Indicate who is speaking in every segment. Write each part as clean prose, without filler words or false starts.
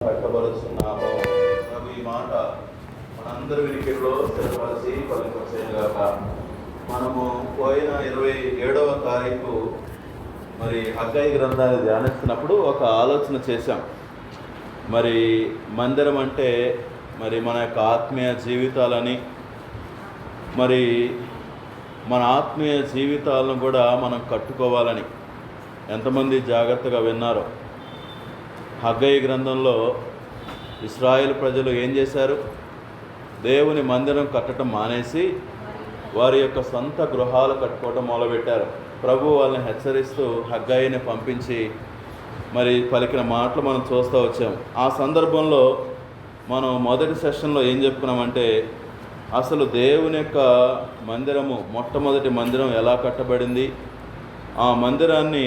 Speaker 1: పెట్టబడుతున్నాము. ప్రభు ఈ మాట మనందరి వినికిడిలో స్థిరపరిచి పలికించేగాక. మనము పోయిన 27వ తారీఖు మరి హగ్గయి గ్రంథాన్ని ధ్యానిస్తున్నప్పుడు ఒక ఆలోచన చేశాం. మరి మందిరం అంటే మరి మన యొక్క ఆత్మీయ జీవితాలని, మరి మన ఆత్మీయ జీవితాలను కూడా మనం కట్టుకోవాలని ఎంతమంది జాగ్రత్తగా విన్నారో. హగ్గయి గ్రంథంలో ఇశ్రాయేలు ప్రజలు ఏం చేశారు? దేవుని మందిరం కట్టడం మానేసి వారి యొక్క సొంత గృహాలు కట్టుకోవటం మొదలుపెట్టారు. ప్రభు వాళ్ళని హెచ్చరిస్తూ హగ్గయిని పంపించి మరి పలికిన మాటలు మనం చూస్తూ వచ్చాం. ఆ సందర్భంలో మనం మొదటి సెషన్లో ఏం చెప్పుకున్నామంటే, అసలు దేవుని యొక్క మందిరము, మొట్టమొదటి మందిరం ఎలా కట్టబడింది, ఆ మందిరాన్ని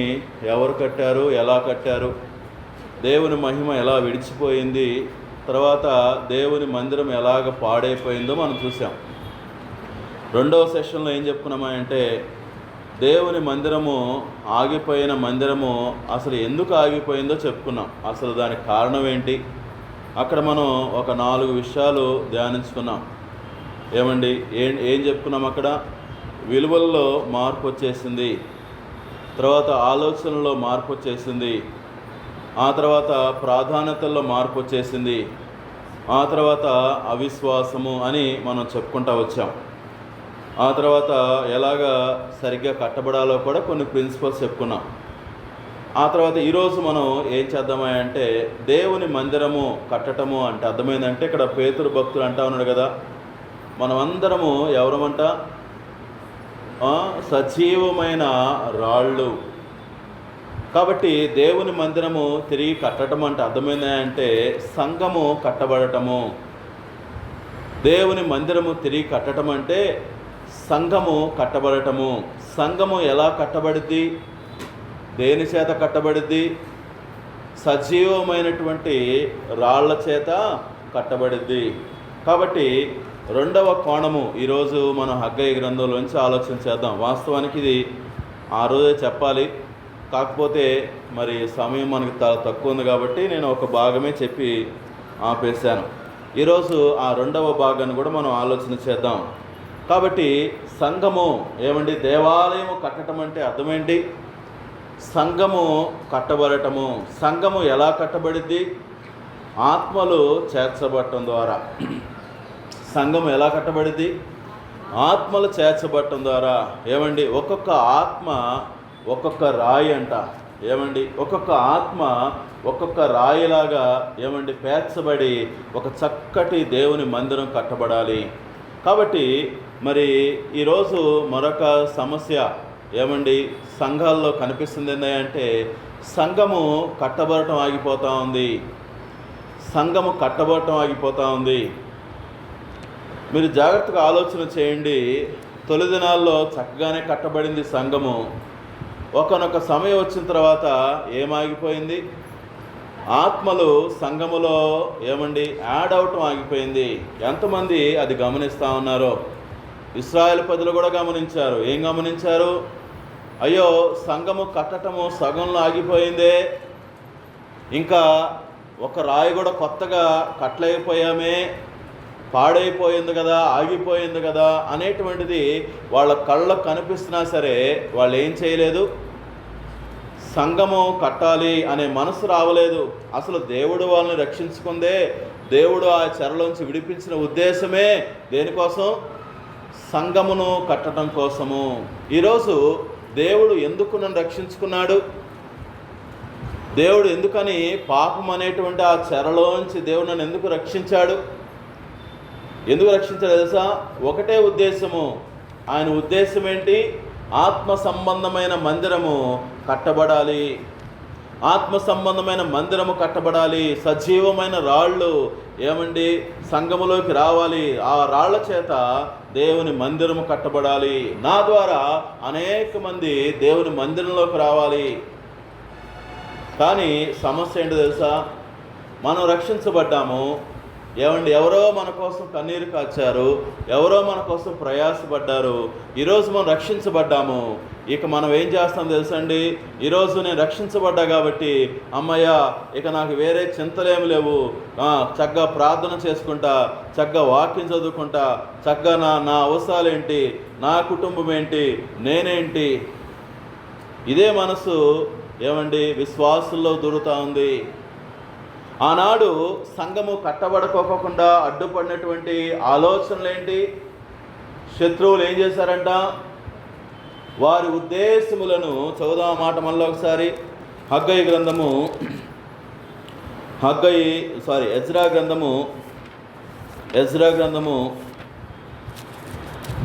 Speaker 1: ఎవరు కట్టారు, ఎలా కట్టారు, దేవుని మహిమ ఎలా విడిచిపోయింది, తర్వాత దేవుని మందిరం ఎలాగ పాడైపోయిందో మనం చూసాం. రెండవ సెషన్లో ఏం చెప్పుకున్నామంటే, దేవుని మందిరము ఆగిపోయిన మందిరము అసలు ఎందుకు ఆగిపోయిందో చెప్పుకున్నాం. అసలు దానికి కారణం ఏంటి? అక్కడ మనం ఒక 4 విషయాలు ధ్యానించుకున్నాం. ఏమండి ఏం చెప్పుకున్నాం? అక్కడ విలువల్లో మార్పు వచ్చేసింది, తర్వాత ఆలోచనలో మార్పు వచ్చేసింది, ఆ తర్వాత ప్రాధాన్యతల్లో మార్పు వచ్చేసింది, ఆ తర్వాత అవిశ్వాసము అని మనం చెప్పుకుంటూ వచ్చాం. ఆ తర్వాత ఎలాగా సరిగ్గా కట్టబడాలో కూడా కొన్ని ప్రిన్సిపల్స్ చెప్పుకున్నాం. ఆ తర్వాత ఈరోజు మనం ఏం చేద్దామంటే, దేవుని మందిరము కట్టటము అంటే అర్థమైందంటే, ఇక్కడ పేతురు భక్తులు అంటా ఉన్నాడు కదా, మనమందరము ఎవరమంట? సజీవమైన రాళ్ళు. కాబట్టి దేవుని మందిరము తిరిగి కట్టడం అంటే అర్థమైందంటే సంఘము కట్టబడటము. దేవుని మందిరము తిరిగి కట్టడం అంటే సంఘము కట్టబడటము. సంఘము ఎలా కట్టబడిద్ది? దేని చేత కట్టబడిద్ది? సజీవమైనటువంటి రాళ్ల చేత కట్టబడిద్ది. కాబట్టి రెండవ కోణము ఈరోజు మనం హగ్గయి గ్రంథంలోంచి ఆలోచన చేద్దాం. వాస్తవానికి ఇది ఆ రోజే చెప్పాలి, కాకపోతే మరి సమయం మనకి తక్కువ ఉంది కాబట్టి నేను ఒక భాగమే చెప్పి ఆపేశాను. ఈరోజు ఆ రెండవ భాగాన్ని కూడా మనం ఆలోచన చేద్దాం. కాబట్టి సంఘము ఏమండి? దేవాలయము కట్టడం అంటే అర్థమేంటి? సంఘము కట్టబడటము. సంఘము ఎలా కట్టబడిద్ది? ఆత్మలు చేర్చబడటం ద్వారా. సంఘము ఎలా కట్టబడిద్ది? ఆత్మలు చేర్చబడటం ద్వారా. ఏమండి? ఒక్కొక్క ఆత్మ ఒక్కొక్క రాయి అంట. ఏమండి? ఒక్కొక్క ఆత్మ ఒక్కొక్క రాయిలాగా ఏమండి పేర్చబడి ఒక చక్కటి దేవుని మందిరం కట్టబడాలి. కాబట్టి మరి ఈరోజు మరొక సమస్య ఏమండి సంఘాల్లో కనిపిస్తుంది ఏంటంటే, సంఘము కట్టబడటం ఆగిపోతూ ఉంది. సంఘము కట్టబడటం ఆగిపోతూ ఉంది. మీరు జాగ్రత్తగా ఆలోచన చేయండి. తొలి దినాల్లో చక్కగానే కట్టబడింది సంఘము. ఒకనొక సమయం వచ్చిన తర్వాత ఏమాగిపోయింది? ఆత్మలు సంఘములో ఏమండి యాడ్ అవటం ఆగిపోయింది. ఎంతమంది అది గమనిస్తూ ఉన్నారో? ఇశ్రాయేలు ప్రజలు కూడా గమనించారు. ఏం గమనించారు? అయ్యో, సంఘము కట్టటము సగంలో ఆగిపోయిందే, ఇంకా ఒక రాయి కూడా కొత్తగా కట్టలేకపోయామే, పాడైపోయింది కదా, ఆగిపోయింది కదా అనేటువంటిది వాళ్ళ కళ్ళకు కనిపిస్తున్నా సరే వాళ్ళు ఏం చేయలేదు? సంఘము కట్టాలి అనే మనసు రావలేదు. అసలు దేవుడు వాళ్ళని రక్షించుకుందే, దేవుడు ఆ చెరలోంచి విడిపించిన ఉద్దేశమే దేనికోసం? సంఘమును కట్టడం కోసము. ఈరోజు దేవుడు ఎందుకు నన్ను రక్షించుకున్నాడు? దేవుడు ఎందుకని పాపం అనేటువంటి ఆ చెరలోంచి దేవుడు నన్ను ఎందుకు రక్షించాడు? ఎందుకు రక్షించాడు తెలుసా? ఒకటే ఉద్దేశము. ఆయన ఉద్దేశం ఏంటి? ఆత్మ సంబంధమైన మందిరము కట్టబడాలి. ఆత్మ సంబంధమైన మందిరము కట్టబడాలి. సజీవమైన రాళ్ళు ఏమండి సంఘములోకి రావాలి. ఆ రాళ్ల చేత దేవుని మందిరము కట్టబడాలి. నా ద్వారా అనేక మంది దేవుని మందిరంలోకి రావాలి. కానీ సమస్య ఏంటో తెలుసా? మనం రక్షించబడ్డాము, ఏమండి, ఎవరో మన కోసం కన్నీరు కాచారు, ఎవరో మన కోసం ప్రయాసపడ్డారు. ఈరోజు మనం రక్షించబడ్డాము. ఇక మనం ఏం చేస్తాం తెలుసండి? ఈరోజు నేను రక్షించబడ్డా కాబట్టి అమ్మయ్య, ఇక నాకు వేరే చింతలేమి లేవు, చక్కగా ప్రార్థన చేసుకుంటా, చక్కగా వాక్యం చదువుకుంటా, చక్కగా నా అవసరాలు ఏంటి, నా కుటుంబం ఏంటి, నేనేంటి, ఇదే మనసు ఏమండి విశ్వాసుల్లో దొరుకుతూ ఉంది. ఆనాడు సంఘము కట్టబడుకోకుండా అడ్డుపడినటువంటి ఆలోచనలు ఏంటి? శత్రువులు ఏం చేశారంట? వారి ఉద్దేశములను చదువుదాం మాట మళ్ళీ ఒకసారి. ఎజ్రా గ్రంథము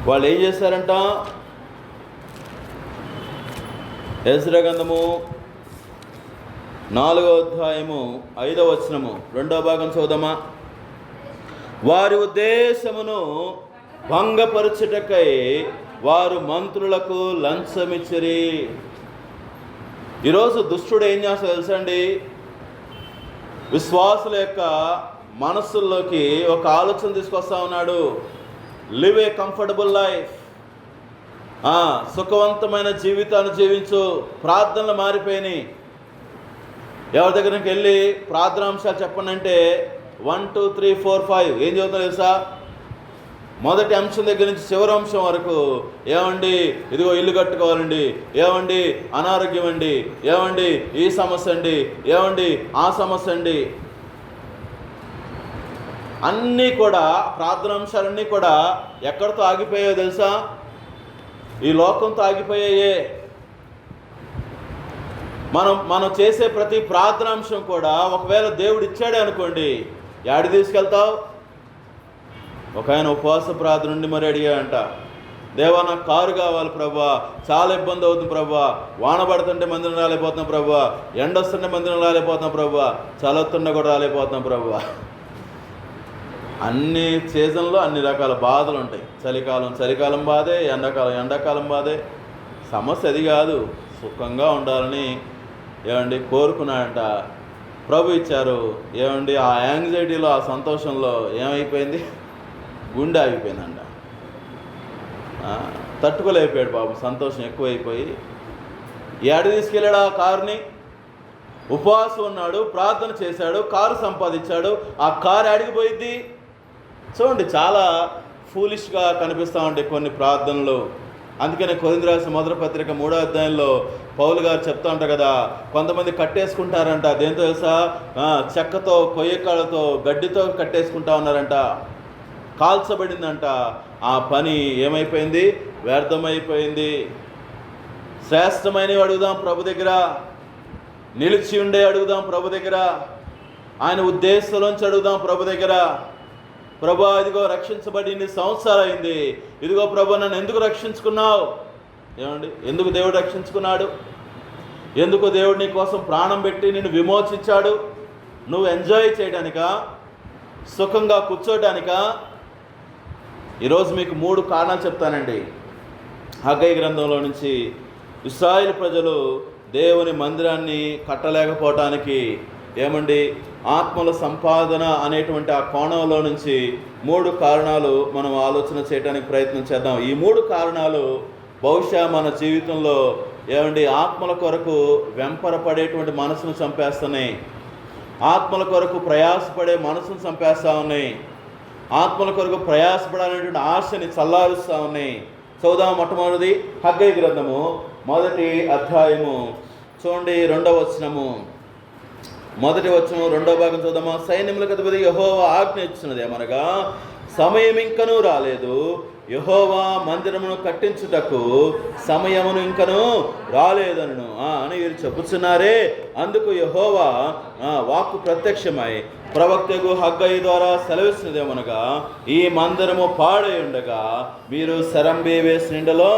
Speaker 1: వాళ్ళు ఏం చేశారంట? ఎజ్రా గ్రంథము 4వ అధ్యాయము 5వ వచనము 2వ భాగం చదువుదామా. వారి ఉద్దేశమును భంగపరచుటకై వారు మంత్రులకు లంచమిచ్చిరి. ఈరోజు దుష్టుడు ఏం చేస్తాడు తెలుసండి? విశ్వాసుల యొక్క మనస్సుల్లోకి ఒక ఆలోచన తీసుకొస్తా ఉన్నాడు. లివ్ ఏ కంఫర్టబుల్ లైఫ్, సుఖవంతమైన జీవితాన్ని జీవించు. ప్రార్థనలు మారిపోయినాయి. ఎవరి దగ్గరికి వెళ్ళి ప్రార్థనాంశాలు చెప్పండి అంటే 1 2 3 4 5 ఏం చదువుతారు తెలుసా? మొదటి అంశం దగ్గర నుంచి చివరి అంశం వరకు ఏమండి ఇదిగో ఇల్లు కట్టుకోవాలండి, ఏమండి అనారోగ్యం అండి, ఏమండి ఈ సమస్య అండి, ఏమండి ఆ సమస్య అండి. అన్నీ కూడా ప్రార్థనాంశాలన్నీ కూడా ఎక్కడితో ఆగిపోయాయో తెలుసా? ఈ లోకంతో ఆగిపోయాయే. మనం చేసే ప్రతి ప్రార్థనాంశం కూడా ఒకవేళ దేవుడు ఇచ్చాడే అనుకోండి, యాడి తీసుకెళ్తావు? ఒక ఆయన ఉపవాస ప్రార్థన నుండి మరి అడిగాడంట, దేవా నాకు కారు కావాలి ప్రభా, చాలా ఇబ్బంది అవుతుంది ప్రభా, వాన పడుతుంటే మందిరం రాలేకపోతున్నాం ప్రభా, ఎండ వస్తుంటే మందిరం రాలేకపోతున్నాం ప్రభా, చలొస్తుంటే కూడా రాలేకపోతున్నాం ప్రభా. అన్ని సీజన్లో అన్ని రకాల బాధలు ఉంటాయి. చలికాలం బాధే, ఎండాకాలం బాధే. సమస్య అది కాదు, సుఖంగా ఉండాలని ఏమండి కోరుకున్నాడంట. ప్రభు ఇచ్చారు. ఏమండి ఆ యాంగ్జైటీలో, ఆ సంతోషంలో ఏమైపోయింది? గుండె ఆగిపోయిందంట. తట్టుకోలేకపోయాడు బాబు, సంతోషం ఎక్కువైపోయి. ఏడు తీసుకెళ్ళాడు ఆ కారుని? ఉపవాసం ఉన్నాడు, ప్రార్థన చేశాడు, కారు సంపాదించాడు. ఆ కారు ఆడిగిపోయింది. చూడండి, చాలా ఫూలిష్గా కనిపిస్తూ ఉంటాయి కొన్ని ప్రార్థనలు. అందుకనే కొరింథీ రాసిన మొదటి పత్రిక 3వ అధ్యాయంలో పౌలు గారు చెప్తా ఉంటారు కదా, కొంతమంది కట్టేసుకుంటారంట. దేంతో తెలుసా? చెక్కతో, కొయ్యకాళ్ళతో, గడ్డితో కట్టేసుకుంటా ఉన్నారంట. కాల్చబడిందంట. ఆ పని ఏమైపోయింది? వ్యర్థమైపోయింది. శ్రేష్టమైనవి అడుగుదాం ప్రభు దగ్గర, నిలిచి ఉండే అడుగుదాం ప్రభు దగ్గర, ఆయన ఉద్దేశంలోంచి అడుగుదాం ప్రభు దగ్గర. ప్రభా ఇదిగో రక్షించబడి ఇన్ని సంవత్సరాలు అయింది, ఇదిగో ప్రభు నన్ను ఎందుకు రక్షించుకున్నావు? ఏమండి, ఎందుకు దేవుడు రక్షించుకున్నాడు? ఎందుకు దేవుడు నీ కోసం ప్రాణం పెట్టి నిన్ను విమోచించాడు? నువ్వు ఎంజాయ్ చేయడానికా? సుఖంగా కూర్చోటానికా? ఈరోజు మీకు 3 కారణాలు చెప్తానండి. హగ్గయి గ్రంథంలో నుంచి ఇశ్రాయేలు ప్రజలు దేవుని మందిరాన్ని కట్టలేకపోవటానికి ఏమండి ఆత్మల సంపాదన అనేటువంటి ఆ కోణంలో నుంచి 3 కారణాలు మనం ఆలోచన చేయడానికి ప్రయత్నం చేద్దాం. ఈ 3 కారణాలు బహుశా మన జీవితంలో ఏమండి ఆత్మల కొరకు వెంపరపడేటువంటి మనసును చంపేస్తున్నాయి. ఆత్మల కొరకు ప్రయాసపడే మనసును చంపేస్తూ ఉన్నాయి. ఆత్మల కొరకు ప్రయాసపడాలనేటువంటి ఆశని చల్లారుస్తూ ఉన్నాయి. చదువుదాం. మొట్టమొదటిది హగ్గయి గ్రంథము 1వ అధ్యాయము చూడండి 2వ వచనము. 1వ వచనం 2వ భాగం చూద్దామా. సైన్యములకు అధిపతి యెహోవా ఆజ్ఞ ఇచ్చినది ఏమనగా, సమయం ఇంకనూ రాలేదు, యెహోవా మందిరమును కట్టించుటకు సమయమును ఇంకనూ రాలేదను అని వీరు చెప్పుచున్నారే. అందుకు యెహోవా వాక్కు ప్రత్యక్షమై ప్రవక్తకు హగ్గయి ద్వారా సెలవిస్తున్నదేమనగా, ఈ మందిరము పాడై ఉండగా మీరు శరంబి వేసిన ఇండలో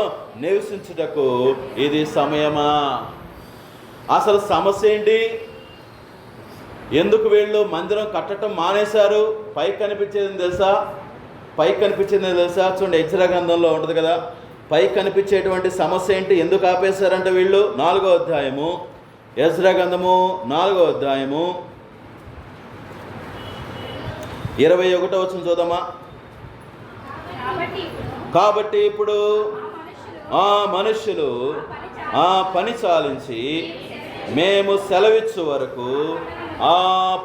Speaker 1: నివసించుటకు ఇది సమయమా? అసలు సమస్య ఏంటి? ఎందుకు వీళ్ళు మందిరం కట్టడం మానేశారు? పైకి కనిపించేది తెలుసా? చూడండి, ఎజ్రా గ్రంథంలో ఉంటుంది కదా, పైకి కనిపించేటువంటి సమస్య ఏంటి? ఎందుకు ఆపేశారంటే వీళ్ళు 4వ అధ్యాయము, ఎజ్రా గ్రంథము 4వ అధ్యాయము 21వ వచనం చూద్దామా. కాబట్టి ఇప్పుడు ఆ మనుష్యులు ఆ పని చాలించి మేము సెలవిచ్చు వరకు ఆ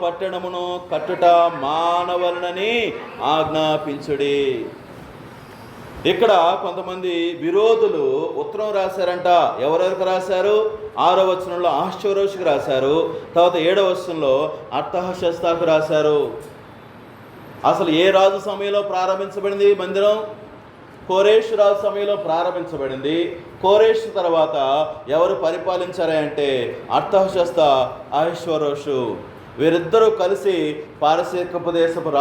Speaker 1: పట్టణమును కట్టుట మానవలనని ఆజ్ఞాపించుడి. ఇక్కడ కొంతమంది విరోధులు ఉత్తరం రాశారంట. ఎవరెవరికి రాశారు? 6వ వచనంలో అహష్వేరోషుకు రాశారు. తర్వాత 7వ వచనంలో అర్తహషస్తాకు రాశారు. అసలు ఏ రాజు సమయంలో ప్రారంభించబడింది మందిరం? కోరేషు రాజు సమయంలో ప్రారంభించబడింది. కోరేషు తర్వాత ఎవరు పరిపాలించారంటే అర్తహషస్త, అహష్వేరోషు. వీరిద్దరూ కలిసి పారసీకపు దేశపు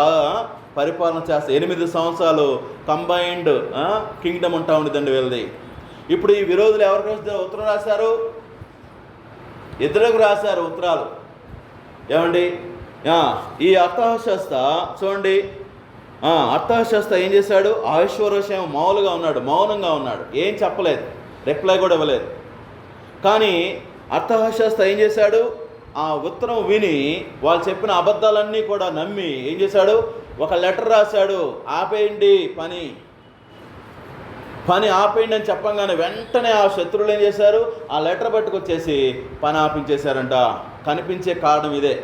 Speaker 1: పరిపాలన చేస్తే 8 సంవత్సరాలు కంబైన్డ్ కింగ్డమ్ ఉంటా ఉండదండి వీళ్ళది. ఇప్పుడు ఈ విరోధులు ఎవరికి ఉత్తరం రాశారు? ఇద్దరికి రాశారు ఉత్తరాలు. ఏమండి, ఈ అర్తహషస్త చూడండి, అర్తహషస్త ఏం చేశాడు? అహష్వేరోషు మామూలుగా ఉన్నాడు, మౌనంగా ఉన్నాడు, ఏం చెప్పలేదు, రిప్లై కూడా ఇవ్వలేదు. కానీ అర్తహషస్త ఏం చేశాడు? ఆ ఉత్తరం విని వాళ్ళు చెప్పిన అబద్ధాలన్నీ కూడా నమ్మి ఏం చేశాడు? ఒక లెటర్ రాశాడు. ఆపేయండి పని ఆపేయండి అని చెప్పంగానే వెంటనే ఆ శత్రువులు ఏం చేశారు? ఆ లెటర్ పట్టుకొచ్చేసి పని ఆపించేశారంట. కనిపించే కారణం ఇదే.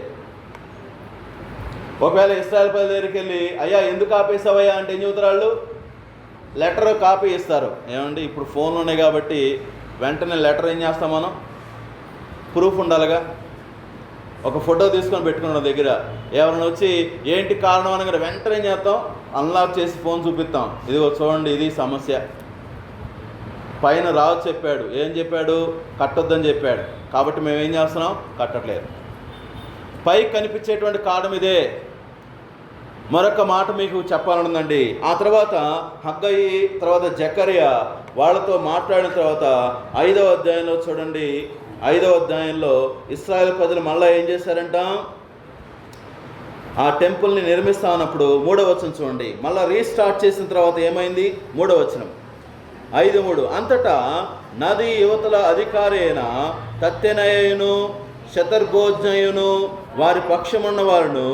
Speaker 1: ఒకవేళ ఇశ్రాయేలు ప్రజల దగ్గరికి వెళ్ళి, అయ్యా ఎందుకు ఆపేసావయ్యా అంటే ఏం చెబుతారు వాళ్ళు? లెటర్ కాపీ ఇస్తారు. ఏమండి, ఇప్పుడు ఫోన్లు ఉన్నాయి కాబట్టి వెంటనే లెటర్ ఏం చేస్తాం మనం? ప్రూఫ్ ఉండాలిగా. ఒక ఫోటో తీసుకొని పెట్టుకున్నాం దగ్గర. ఎవరైనా వచ్చి ఏంటి కారణం అనగా వెంటనే ఏం చేస్తాం? అన్లాక్ చేసి ఫోన్ చూపిస్తాం. ఇదిగో చూడండి, ఇది సమస్య. పైన రాజు చెప్పాడు. ఏం చెప్పాడు? కట్టొద్దని చెప్పాడు. కాబట్టి మేము ఏం చేస్తున్నాం? కట్టట్లేదు. పైకి కనిపించేటువంటి కారణం ఇదే. మరొక మాట మీకు చెప్పాలనుందండి. ఆ తర్వాత హగ్గయి, తర్వాత జకర్యా వాళ్ళతో మాట్లాడిన తర్వాత 5వ అధ్యాయంలో చూడండి. 5వ అధ్యాయంలో ఇశ్రాయేలు ప్రజలు మళ్ళీ ఏం చేశారంట? ఆ టెంపుల్ని నిర్మిస్తా ఉన్నప్పుడు 3వ వచనం చూడండి. మళ్ళీ రీస్టార్ట్ చేసిన తర్వాత ఏమైంది? 3వ వచనం 5:3. అంతటా నది యువతల అధికారి అయిన తత్తెనయును శతర్బోజ్ఞయును వారి పక్షమున్న వారును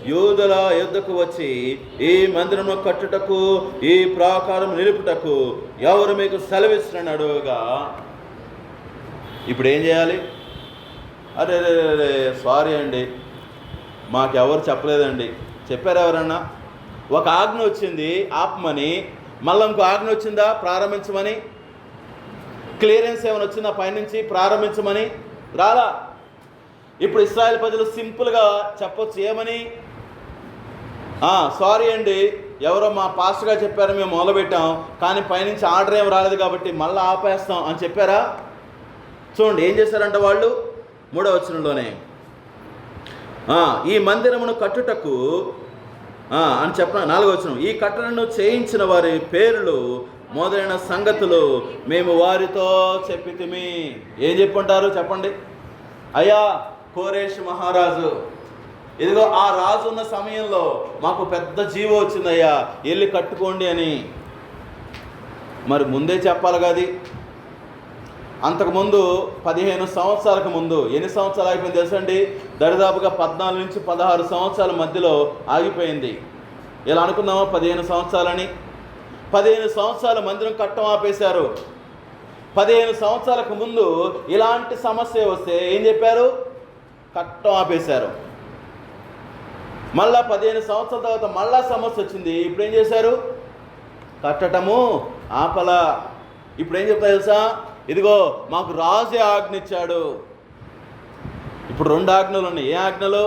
Speaker 1: యూదుల యుద్ధకు వచ్చి ఈ మందిరము కట్టుటకు ఈ ప్రాకారం నిలుపుటకు ఎవరు మీకు సెలవిస్తున్న అడుగుగా ఇప్పుడు ఏం చేయాలి? అరే సారీ అండి, మాకెవరు చెప్పలేదండి. చెప్పారు ఎవరన్నా? ఒక ఆజ్ఞ వచ్చింది ఆపమని, మళ్ళీ ఇంకో ఆజ్ఞ వచ్చిందా ప్రారంభించమని? క్లియరెన్స్ ఏమైనా వచ్చిందా పైనుంచి ప్రారంభించమని? రాలా. ఇప్పుడు ఇశ్రాయేలు ప్రజలు సింపుల్గా చెప్పొచ్చు ఏమని? సారీ అండి, ఎవరో మా పాస్టర్గా చెప్పారు, మేము మొదలుపెట్టాం, కానీ పైనుంచి ఆర్డర్ ఏం రాలేదు కాబట్టి మళ్ళీ ఆపేస్తాం అని చెప్పారా? చూడండి ఏం చేశారంట వాళ్ళు 3వ వచనంలోనే. ఈ మందిరమును కట్టుటకు అని చెప్పిన 4వ వచనం, ఈ కట్టడను చేయించిన వారి పేర్లు మొదలైన సంగతులు మేము వారితో చెప్పితిమి. ఏం చెప్పుంటారు చెప్పండి? అయ్యా కోరేషు మహారాజు, ఇదిగో ఆ రాజు ఉన్న సమయంలో మాకు పెద్ద జీవో వచ్చిందయ్యా, వెళ్ళి కట్టుకోండి అని. మరి ముందే చెప్పాలి కదా. అంతకుముందు 15 సంవత్సరాలకు ముందు, ఎన్ని సంవత్సరాలు ఆగిపోయింది తెలుసండి? దరిదాపుగా 14 నుంచి 16 సంవత్సరాల మధ్యలో ఆగిపోయింది. ఇలా అనుకున్నామా 15 సంవత్సరాలని? 15 సంవత్సరాల మందిరం కట్టం ఆపేశారు. 15 సంవత్సరాలకు ముందు ఇలాంటి సమస్య వస్తే ఏం చెప్పారు? కట్టం ఆపేశారు. మళ్ళా 15 సంవత్సరాల తర్వాత మళ్ళా సమస్య వచ్చింది. ఇప్పుడు ఏం చేశారు? కట్టటము ఆపలా. ఇప్పుడు ఏం చెప్తా తెలుసా? ఇదిగో మాకు రాజే ఆజ్ఞ ఇచ్చాడు. ఇప్పుడు 2 ఆజ్ఞలు ఉన్నాయి. ఏ ఆజ్ఞలు?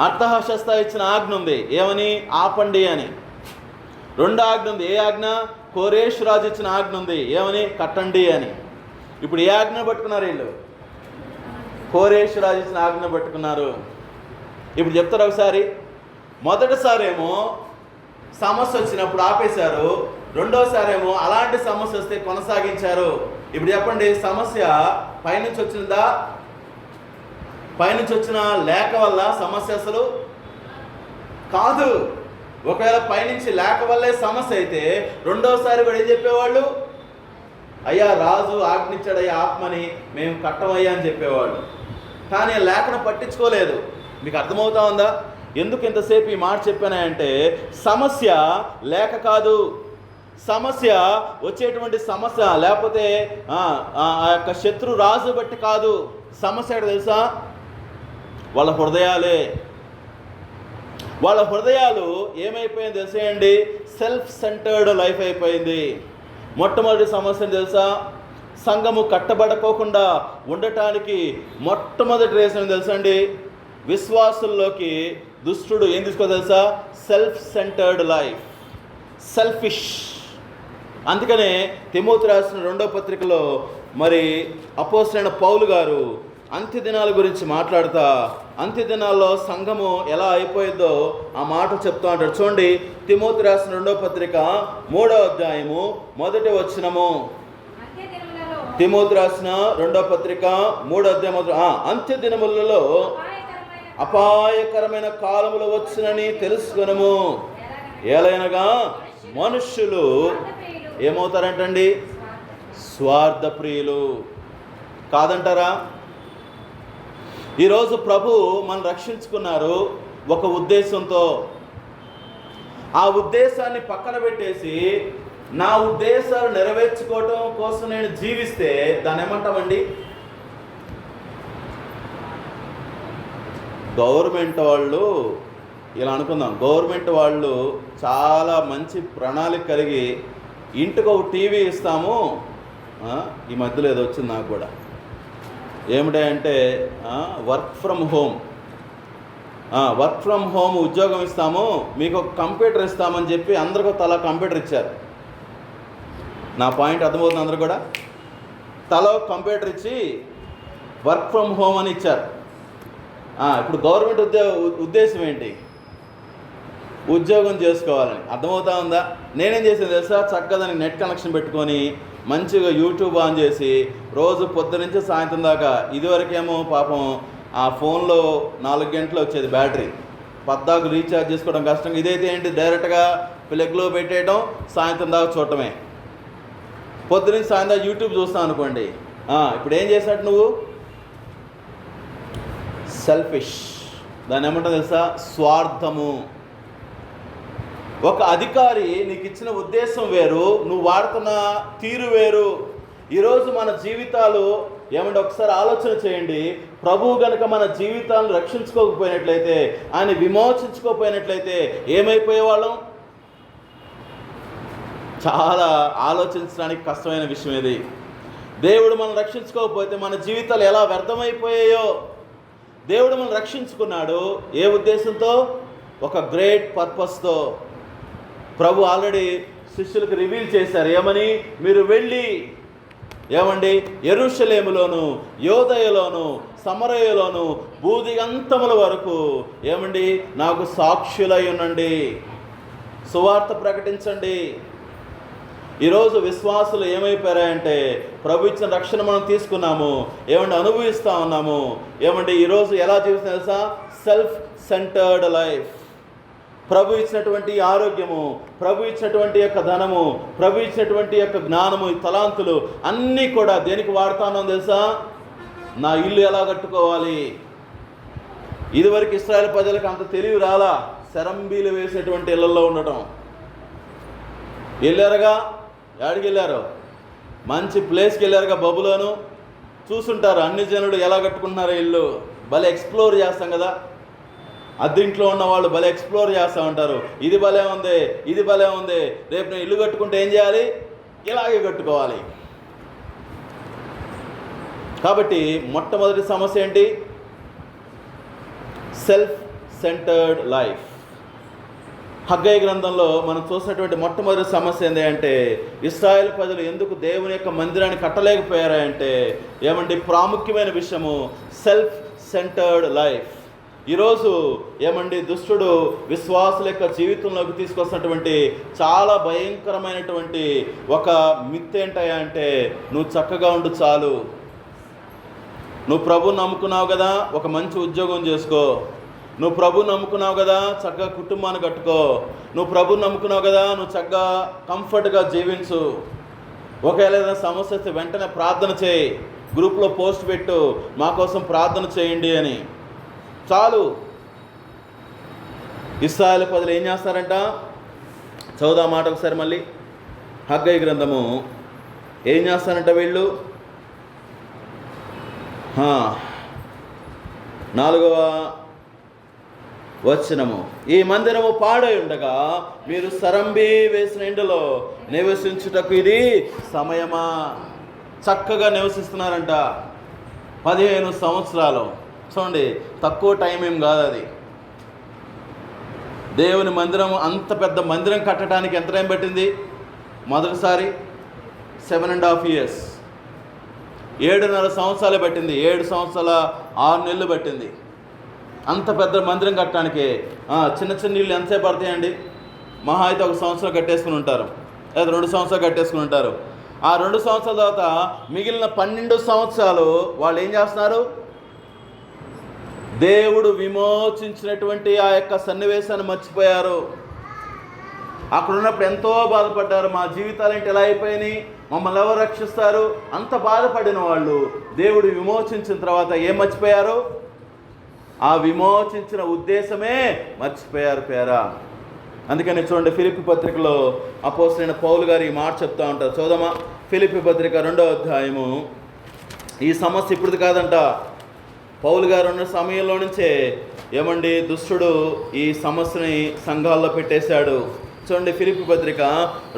Speaker 1: అర్తహషస్త ఇచ్చిన ఆజ్ఞ ఉంది, ఏమని? ఆపండి అని. 2 ఆజ్ఞ ఉంది. ఏ ఆజ్ఞ? కోరేషు రాజు ఇచ్చిన ఆజ్ఞ ఉంది, ఏమని? కట్టండి అని. ఇప్పుడు ఏ ఆజ్ఞ పట్టుకున్నారు వీళ్ళు? కోరేషు రాజు ఇచ్చిన ఆజ్ఞ పట్టుకున్నారు. ఇప్పుడు చెప్తారు ఒకసారి. మొదటిసారి ఏమో సమస్య వచ్చినప్పుడు ఆపేశారు, రెండోసారి ఏమో అలాంటి సమస్య వస్తే కొనసాగించారు. ఇప్పుడు చెప్పండి, సమస్య పైనుంచి వచ్చిందా? పైనుంచి వచ్చిన లేక వల్ల సమస్య అసలు కాదు. ఒకవేళ పైనుంచి లేక వల్లే సమస్య అయితే రెండోసారి కూడా ఏం చెప్పేవాళ్ళు? అయ్యా రాజు ఆజ్ఞించాడు, అయ్యా ఆత్మని మేము కట్టమయ్యా అని చెప్పేవాళ్ళు. కానీ లేఖను పట్టించుకోలేదు. మీకు అర్థమవుతా ఉందా? ఎందుకు ఇంతసేపు ఈ మాట చెప్పానంటే, సమస్య లేక కాదు, సమస్య వచ్చేటువంటి సమస్య లేకపోతే ఆ యొక్క శత్రు రాజు బట్టి కాదు. సమస్య ఎక్కడ తెలుసా? వాళ్ళ హృదయాలే. వాళ్ళ హృదయాలు ఏమైపోయింది తెలుసేయండి? సెల్ఫ్ సెంటర్డ్ లైఫ్ అయిపోయింది. మొట్టమొదటి సమస్య తెలుసా? సంఘము కట్టబడుకోకుండా ఉండటానికి మొట్టమొదటి రీజన్ తెలుసా అండి? విశ్వాసుల్లోకి దుష్టుడు ఏం తీసుకో తెలుసా? Self centered life, selfish. అందుకనే తిమోతి రాసిన 2వ పత్రికలో మరి అపోస్తలుడైన పౌలు గారు అంత్య దినాల గురించి మాట్లాడుతా, అంత్య దినాల్లో సంఘము ఎలా అయిపోయిందో ఆ మాట చెప్తూ అంటాడు. చూడండి, తిమోతి రాసిన 2వ పత్రిక 3వ అధ్యాయము 1వ వచనము. తిమోతి రాసిన 2వ పత్రిక 3వ అధ్యాయం అంత్య దినములలో అపాయకరమైన కాలములు వచ్చునని తెలుసుకొనుము. ఏలైనగా మనుష్యులు ఏమవుతారంటండి? స్వార్థ ప్రియులు. కాదంటారా? ఈరోజు ప్రభు మనం రక్షించుకున్నారు ఒక ఉద్దేశంతో. ఆ ఉద్దేశాన్ని పక్కన పెట్టేసి నా ఉద్దేశాలు నెరవేర్చుకోవటం కోసం నేను జీవిస్తే దాన్ని ఏమంటామండి? గవర్నమెంట్ వాళ్ళు ఇలా అనుకుందాం, గవర్నమెంట్ వాళ్ళు చాలా మంచి ప్రణాళిక కలిగి ఇంటికి ఒక టీవీ ఇస్తాము. ఈ మధ్యలో ఏదో వచ్చింది నాకు కూడా, ఏమిటంటే వర్క్ ఫ్రమ్ హోమ్ ఉద్యోగం ఇస్తాము, మీకు ఒక కంప్యూటర్ ఇస్తామని చెప్పి అందరికీ తలా కంప్యూటర్ ఇచ్చారు. నా పాయింట్ అర్థమవుతుంది? అందరూ కూడా తల కంప్యూటర్ ఇచ్చి వర్క్ ఫ్రమ్ హోమ్ అని ఇచ్చారు. ఇప్పుడు గవర్నమెంట్ ఉద్దేశం ఏంటి? ఉద్యోగం చేసుకోవాలని. అర్థమవుతా ఉందా? నేనేం చేసాను తెలుసా? చక్కగా దానికి నెట్ కనెక్షన్ పెట్టుకొని మంచిగా యూట్యూబ్ ఆన్ చేసి రోజు పొద్దునుంచి సాయంత్రం దాకా, ఇదివరకేమో పాపం ఆ ఫోన్లో 4 గంటలు వచ్చేది బ్యాటరీ, పద్దాకు రీఛార్జ్ చేసుకోవడం కష్టం. ఇదైతే ఏంటి? డైరెక్ట్గా ప్లగ్లో పెట్టేయడం, సాయంత్రం దాకా చూడటమే. పొద్దునుంచి సాయంత్రం యూట్యూబ్ చూస్తాను అనుకోండి. ఇప్పుడు ఏం చేసినట్టు నువ్వు? సెల్ఫిష్. దాన్ని ఏమంటావు తెలుసా? స్వార్థము. ఒక అధికారి నీకు ఇచ్చిన ఉద్దేశం వేరు, నువ్వు వాడుతున్న తీరు వేరు. ఈరోజు మన జీవితాలు ఏమంటే ఒకసారి ఆలోచన చేయండి. ప్రభువు గనుక మన జీవితాలను రక్షించుకోకపోయినట్లయితే, ఆయన విమోచించుకోకపోయినట్లయితే ఏమైపోయేవాళ్ళం? చాలా ఆలోచించడానికి కష్టమైన విషయం ఇది. దేవుడు మనం రక్షించుకోకపోతే మన జీవితాలు ఎలా వ్యర్థమైపోయాయో. దేవుడు మనం రక్షించుకున్నాడు ఏ ఉద్దేశంతో? ఒక గ్రేట్ పర్పస్తో. ప్రభు ఆల్రెడీ శిష్యులకు రివీల్ చేశారు. ఏమని? మీరు వెళ్ళి ఏమండి యెరూషలేములోను, యోదయలోను, సమరయలోను, భూదిగంతముల వరకు ఏమండి నాకు సాక్షులై ఉండండి, సువార్త ప్రకటించండి. ఈరోజు విశ్వాసులు ఏమైపోయారంటే, ప్రభు ఇచ్చిన రక్షణ మనం తీసుకున్నాము, ఏమండి అనుభవిస్తూ ఉన్నాము. ఏమండి ఈరోజు ఎలా జీవిస్తున్నా తెలుసా? Self centered life. ప్రభు ఇచ్చినటువంటి ఆరోగ్యము, ప్రభు ఇచ్చినటువంటి యొక్క ధనము, ప్రభు ఇచ్చినటువంటి యొక్క జ్ఞానము, ఈ తలాంతులు అన్నీ కూడా దేనికి వాడుతున్నాం తెలుసా? నా ఇల్లు ఎలా కట్టుకోవాలి. ఇదివరకు ఇశ్రాయేల్ ప్రజలకు అంత తెలివి రాలా, శరంబీలు వేసేటువంటి ఇళ్లలో ఉండటం. వెళ్ళారుగా, ఎక్కడికి వెళ్ళారు? మంచి ప్లేస్కి వెళ్ళారుగా, బబులోను. చూసుంటారు అన్ని జనులు ఎలా కట్టుకుంటున్నారో ఇల్లు. భలే ఎక్స్ప్లోర్ చేస్తాం కదా, అద్దెంట్లో ఉన్న వాళ్ళు భలే ఎక్స్ప్లోర్ చేస్తూ ఉంటారు. ఇది భలే ఉంది, ఇది భలే ఉంది, రేపు నేను ఇల్లు కట్టుకుంటే ఏం చేయాలి? ఇలాగే కట్టుకోవాలి. కాబట్టి మొట్టమొదటి సమస్య ఏంటి? Self centered life. హగ్గయి గ్రంథంలో మనం చూసినటువంటి మొట్టమొదటి సమస్య ఏంటి అంటే, ఇశ్రాయేల్ ప్రజలు ఎందుకు దేవుని యొక్క మందిరాన్ని కట్టలేకపోయారంటే, ఏమంటే ప్రాముఖ్యమైన విషయము సెల్ఫ్ సెంటర్డ్ లైఫ్. ఈరోజు ఏమండి దుష్టుడు విశ్వాసుల యొక్క జీవితంలోకి తీసుకొస్తున్నటువంటి చాలా భయంకరమైనటువంటి ఒక మిత్ ఏంటయ్యా అంటే, నువ్వు చక్కగా ఉండు చాలు, నువ్వు ప్రభుని నమ్ముకున్నావు కదా ఒక మంచి ఉద్యోగం చేసుకో, నువ్వు ప్రభుని నమ్ముకున్నావు కదా చక్కగా కుటుంబాన్ని కట్టుకో, నువ్వు ప్రభుని నమ్ముకున్నావు కదా నువ్వు చక్కగా కంఫర్ట్గా జీవించు, ఒకవేళ ఏదైనా సమస్య వస్తే వెంటనే ప్రార్థన చేయి, గ్రూప్లో పోస్ట్ పెట్టు మా కోసం ప్రార్థన చేయండి అని, చాలు ఇశ్రాయేలు ప్రజలు ఏం చేస్తారంట? చదువుదా మాట ఒకసారి మళ్ళీ. హగ్గయి గ్రంథము ఏం చేస్తారంట వీళ్ళు? 4వ వచనము, ఈ మందిరము పాడై ఉండగా మీరు సరంబి వేసిన ఇంటిలో నివసించుటకు ఇది సమయమా. చక్కగా నివసిస్తున్నారంట 15 సంవత్సరాలు. చూడండి, తక్కువ టైం ఏం కాదు అది. దేవుని మందిరం, అంత పెద్ద మందిరం కట్టడానికి ఎంత టైం పట్టింది? మొదటిసారి 7.5 years, 7.5 సంవత్సరాలే పట్టింది. 7 సంవత్సరాల 6 నెలలు పట్టింది అంత పెద్ద మందిరం కట్టడానికి. చిన్న చిన్న ఇళ్ళు ఎంతసేపు పడతాయండి? మహా అయితే 1 సంవత్సరం కట్టేసుకుని ఉంటారు, లేదా 2 సంవత్సరాలు కట్టేసుకుని ఉంటారు. ఆ 2 సంవత్సరాల తర్వాత మిగిలిన 12 సంవత్సరాలు వాళ్ళు ఏం చేస్తున్నారు? దేవుడు విమోచించినటువంటి ఆ యొక్క సన్నివేశాన్ని మర్చిపోయారు. అక్కడ ఉన్నప్పుడు ఎంతో బాధపడ్డారు. మా జీవితాలు ఏంటి ఎలా అయిపోయినాయి, మమ్మల్ని ఎవరు రక్షిస్తారు? అంత బాధపడిన వాళ్ళు దేవుడు విమోచించిన తర్వాత ఏం మర్చిపోయారు? ఆ విమోచించిన ఉద్దేశమే మర్చిపోయారు పేరా. అందుకని చూడండి, ఫిలిప్పీ పత్రికలో అపోస్తలుడైన పౌలు గారు ఈ మాట చెప్తా ఉంటారు. చూద్దామా, ఫిలిప్పీ పత్రిక 2వ అధ్యాయము. ఈ సమస్య ఇప్పుడు కాదంట, పౌలు గారు ఉన్న సమయంలో నుంచే ఏమండి దుష్టుడు ఈ సమస్యని సంఘాల్లో పెట్టేశాడు. చూడండి, ఫిలిప్పీ పత్రిక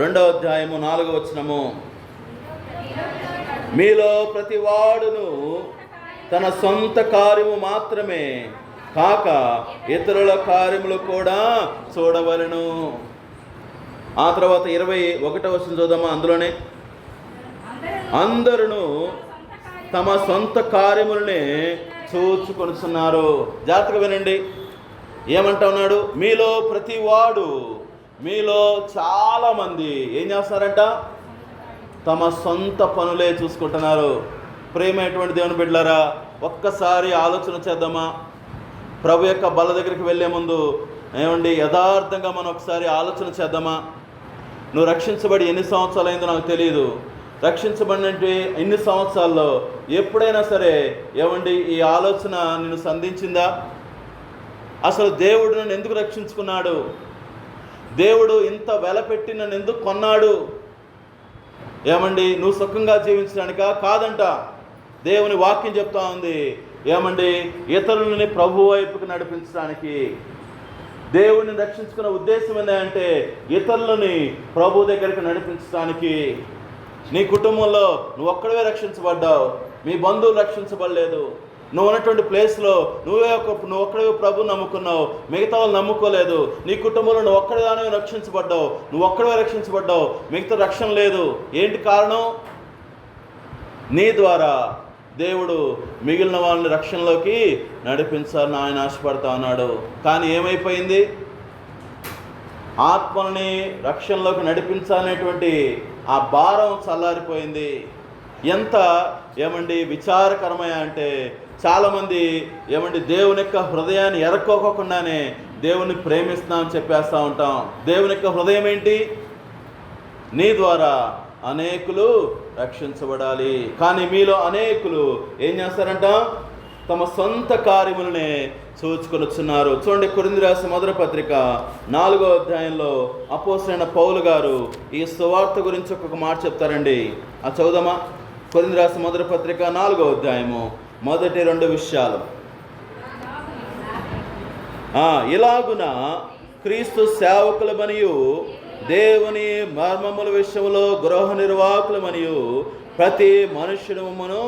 Speaker 1: 2వ అధ్యాయము 4వ వచనము, మీలో ప్రతి వాడును తన సొంత కార్యము మాత్రమే కాక ఇతరుల కార్యములు కూడా చూడవలెను. ఆ తర్వాత 21వ వచనం చూద్దామా, అందులోనే అందరూ తమ సొంత కార్యములనే చూచుకొనుచున్నారు. జాగ్రత్తగా వినండి, ఏమంటా ఉన్నాడు? మీలో ప్రతి వాడు, మీలో చాలామంది ఏం చేస్తున్నారంట? తమ సొంత పనులే చూసుకుంటున్నారు. ప్రేమైనటువంటి దేవుని బిడ్డలారా, ఒక్కసారి ఆలోచన చేద్దామా? ప్రభు యొక్క బల్ల దగ్గరికి వెళ్ళే ముందు ఏమండి యథార్థంగా మనం ఒకసారి ఆలోచన చేద్దామా? నువ్వు రక్షించబడి ఎన్ని సంవత్సరాలు అయిందో నాకు తెలియదు. రక్షించబడినట్టు ఎన్ని సంవత్సరాల్లో ఎప్పుడైనా సరే ఏమండి ఈ ఆలోచన నిన్ను సంధించిందా? అసలు దేవుడు నన్ను ఎందుకు రక్షించుకున్నాడు? దేవుడు ఇంత వెల పెట్టి నన్ను ఎందుకు కొన్నాడు? ఏమండి నువ్వు సుఖంగా జీవించడానికా? కాదంట. దేవుని వాక్యం చెప్తా ఉంది, ఏమండి ఇతరులని ప్రభు వైపుకి నడిపించడానికి. దేవుడిని రక్షించుకున్న ఉద్దేశం ఏంటంటే ఇతరులని ప్రభు దగ్గరికి నడిపించడానికి. నీ కుటుంబంలో నువ్వు ఒక్కడవే రక్షించబడ్డావు, మీ బంధువులు రక్షించబడలేదు. నువ్వు ఉన్నటువంటి ప్లేస్లో నువ్వు ఒక్కడే ప్రభు నమ్ముకున్నావు, మిగతా వాళ్ళు నమ్ముకోలేదు. నీ కుటుంబంలో నువ్వు ఒక్కడిగానే రక్షించబడ్డావు, నువ్వు ఒక్కడే రక్షించబడ్డావు, మిగతా రక్షణ లేదు. ఏంటి కారణం? నీ ద్వారా దేవుడు మిగిలిన వాళ్ళని రక్షణలోకి నడిపించాలని ఆయన ఆశపడతా ఉన్నాడు. కానీ ఏమైపోయింది? ఆత్మని రక్షణలోకి నడిపించాలనేటువంటి ఆ భారం చల్లారిపోయింది. ఎంత ఏమండి విచారకరమయ్యా అంటే చాలామంది ఏమండి దేవుని యొక్క హృదయాన్ని ఎరక్కోకుండానే దేవుని ప్రేమిస్తున్నామని చెప్పేస్తూ ఉంటాం. దేవుని యొక్క హృదయం ఏంటి? నీ ద్వారా అనేకులు రక్షించబడాలి. కానీ మీలో అనేకులు ఏం చేస్తారంట? తమ సొంత కార్యములనే చూచుకొనుచున్నారు. చూడండి, కొరింథీ రాసిన మొదటి పత్రిక 4వ అధ్యాయంలో అపోస్తలుడైన పౌలు గారు ఈ సువార్త గురించి ఒక మాట చెప్తారండి. ఆ చదువుదామా? కొరింథీ రాసిన మొదటి పత్రిక 4వ అధ్యాయము మొదటి 2 విషయాలు. ఇలాగున క్రీస్తు సేవకులమనియు దేవుని మర్మముల విషయంలో గృహ నిర్వాహకులమనియు ప్రతి మనుష్యుడమును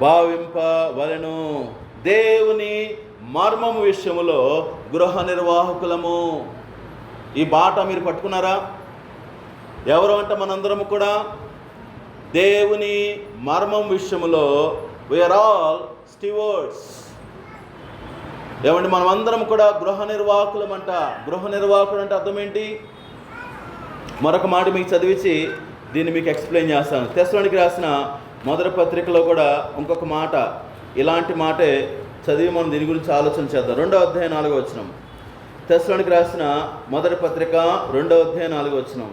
Speaker 1: భావింపవలెను. దేవుని మర్మము విషయములో గృహ నిర్వాహకులము. ఈ బాట మీరు పట్టుకున్నారా? ఎవరు అంటే మనందరము కూడా దేవుని మర్మం విషయములో వీఆర్ ఆల్ స్టీవర్డ్స్. ఏమండి మనమందరం కూడా గృహ నిర్వాహకులమంట. గృహ నిర్వాహకుడు అంటే అర్థం ఏంటి? మరొక మాట మీకు చదివించి దీన్ని మీకు ఎక్స్ప్లెయిన్ చేస్తాను. తెస్సలోనికి రాసిన మొదటి పత్రికలో కూడా ఇంకొక మాట, ఇలాంటి మాటే చదివి మనం దీని గురించి ఆలోచన చేద్దాం. 2వ అధ్యాయం 4వ వచనం. తెస్సలోనికి రాసిన మొదటి పత్రిక 2వ అధ్యాయం 4వ వచనం.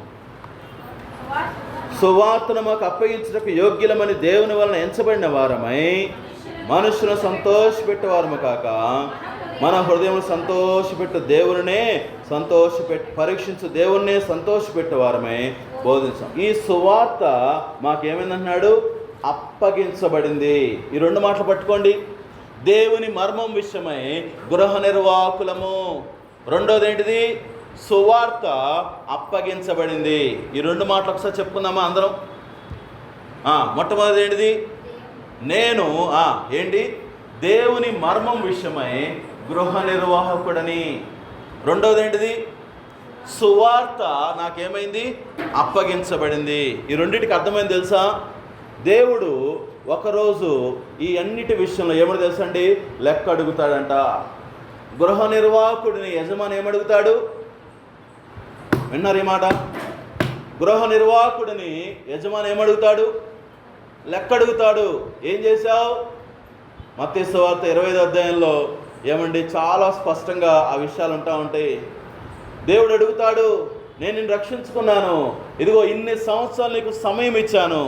Speaker 1: సువార్తను మాకు అప్పగించడానికి యోగ్యులమని దేవుని వలన ఎంచబడిన వారమై మనుషులను సంతోషపెట్టేవారము కాక మన హృదయం సంతోషపెట్టు దేవునినే పరీక్షించు దేవుణ్ణే సంతోషపెట్టే వారమే బోధించాం. ఈ సువార్త మాకేమైందంటున్నాడు? అప్పగించబడింది. ఈ రెండు మాటలు పట్టుకోండి. దేవుని మర్మం విషయమై గృహ నిర్వాహకులము. రెండోది ఏంటిది? సువార్త అప్పగించబడింది. ఈ రెండు మాటలు ఒకసారి చెప్పుకుందామా అందరం? మొట్టమొదటి ఏంటిది? నేను ఏంటి? దేవుని మర్మం విషయమై గృహ నిర్వాహకుడని. రెండోది ఏంటిది? సువార్త నాకేమైంది? అప్పగించబడింది. ఈ రెండింటికి అర్థమైంది తెలుసా? దేవుడు ఒకరోజు ఈ అన్నిటి విషయంలో ఏమని తెలుసా అండి? లెక్క అడుగుతాడంట. గృహ నిర్వాహకుడిని యజమాని ఏమడుగుతాడు? విన్నారు ఈ మాట? గృహ నిర్వాహకుడిని యజమాని ఏమడుగుతాడు? లెక్క అడుగుతాడు. ఏం చేశావు? మత్తయి సువార్త 20వ అధ్యాయంలో ఏమండి చాలా స్పష్టంగా ఆ విషయాలు ఉంటాయి. దేవుడు అడుగుతాడు, నేను నిన్ను రక్షించుకున్నాను, ఇదిగో ఇన్ని సంవత్సరాలు నీకు సమయం ఇచ్చాను,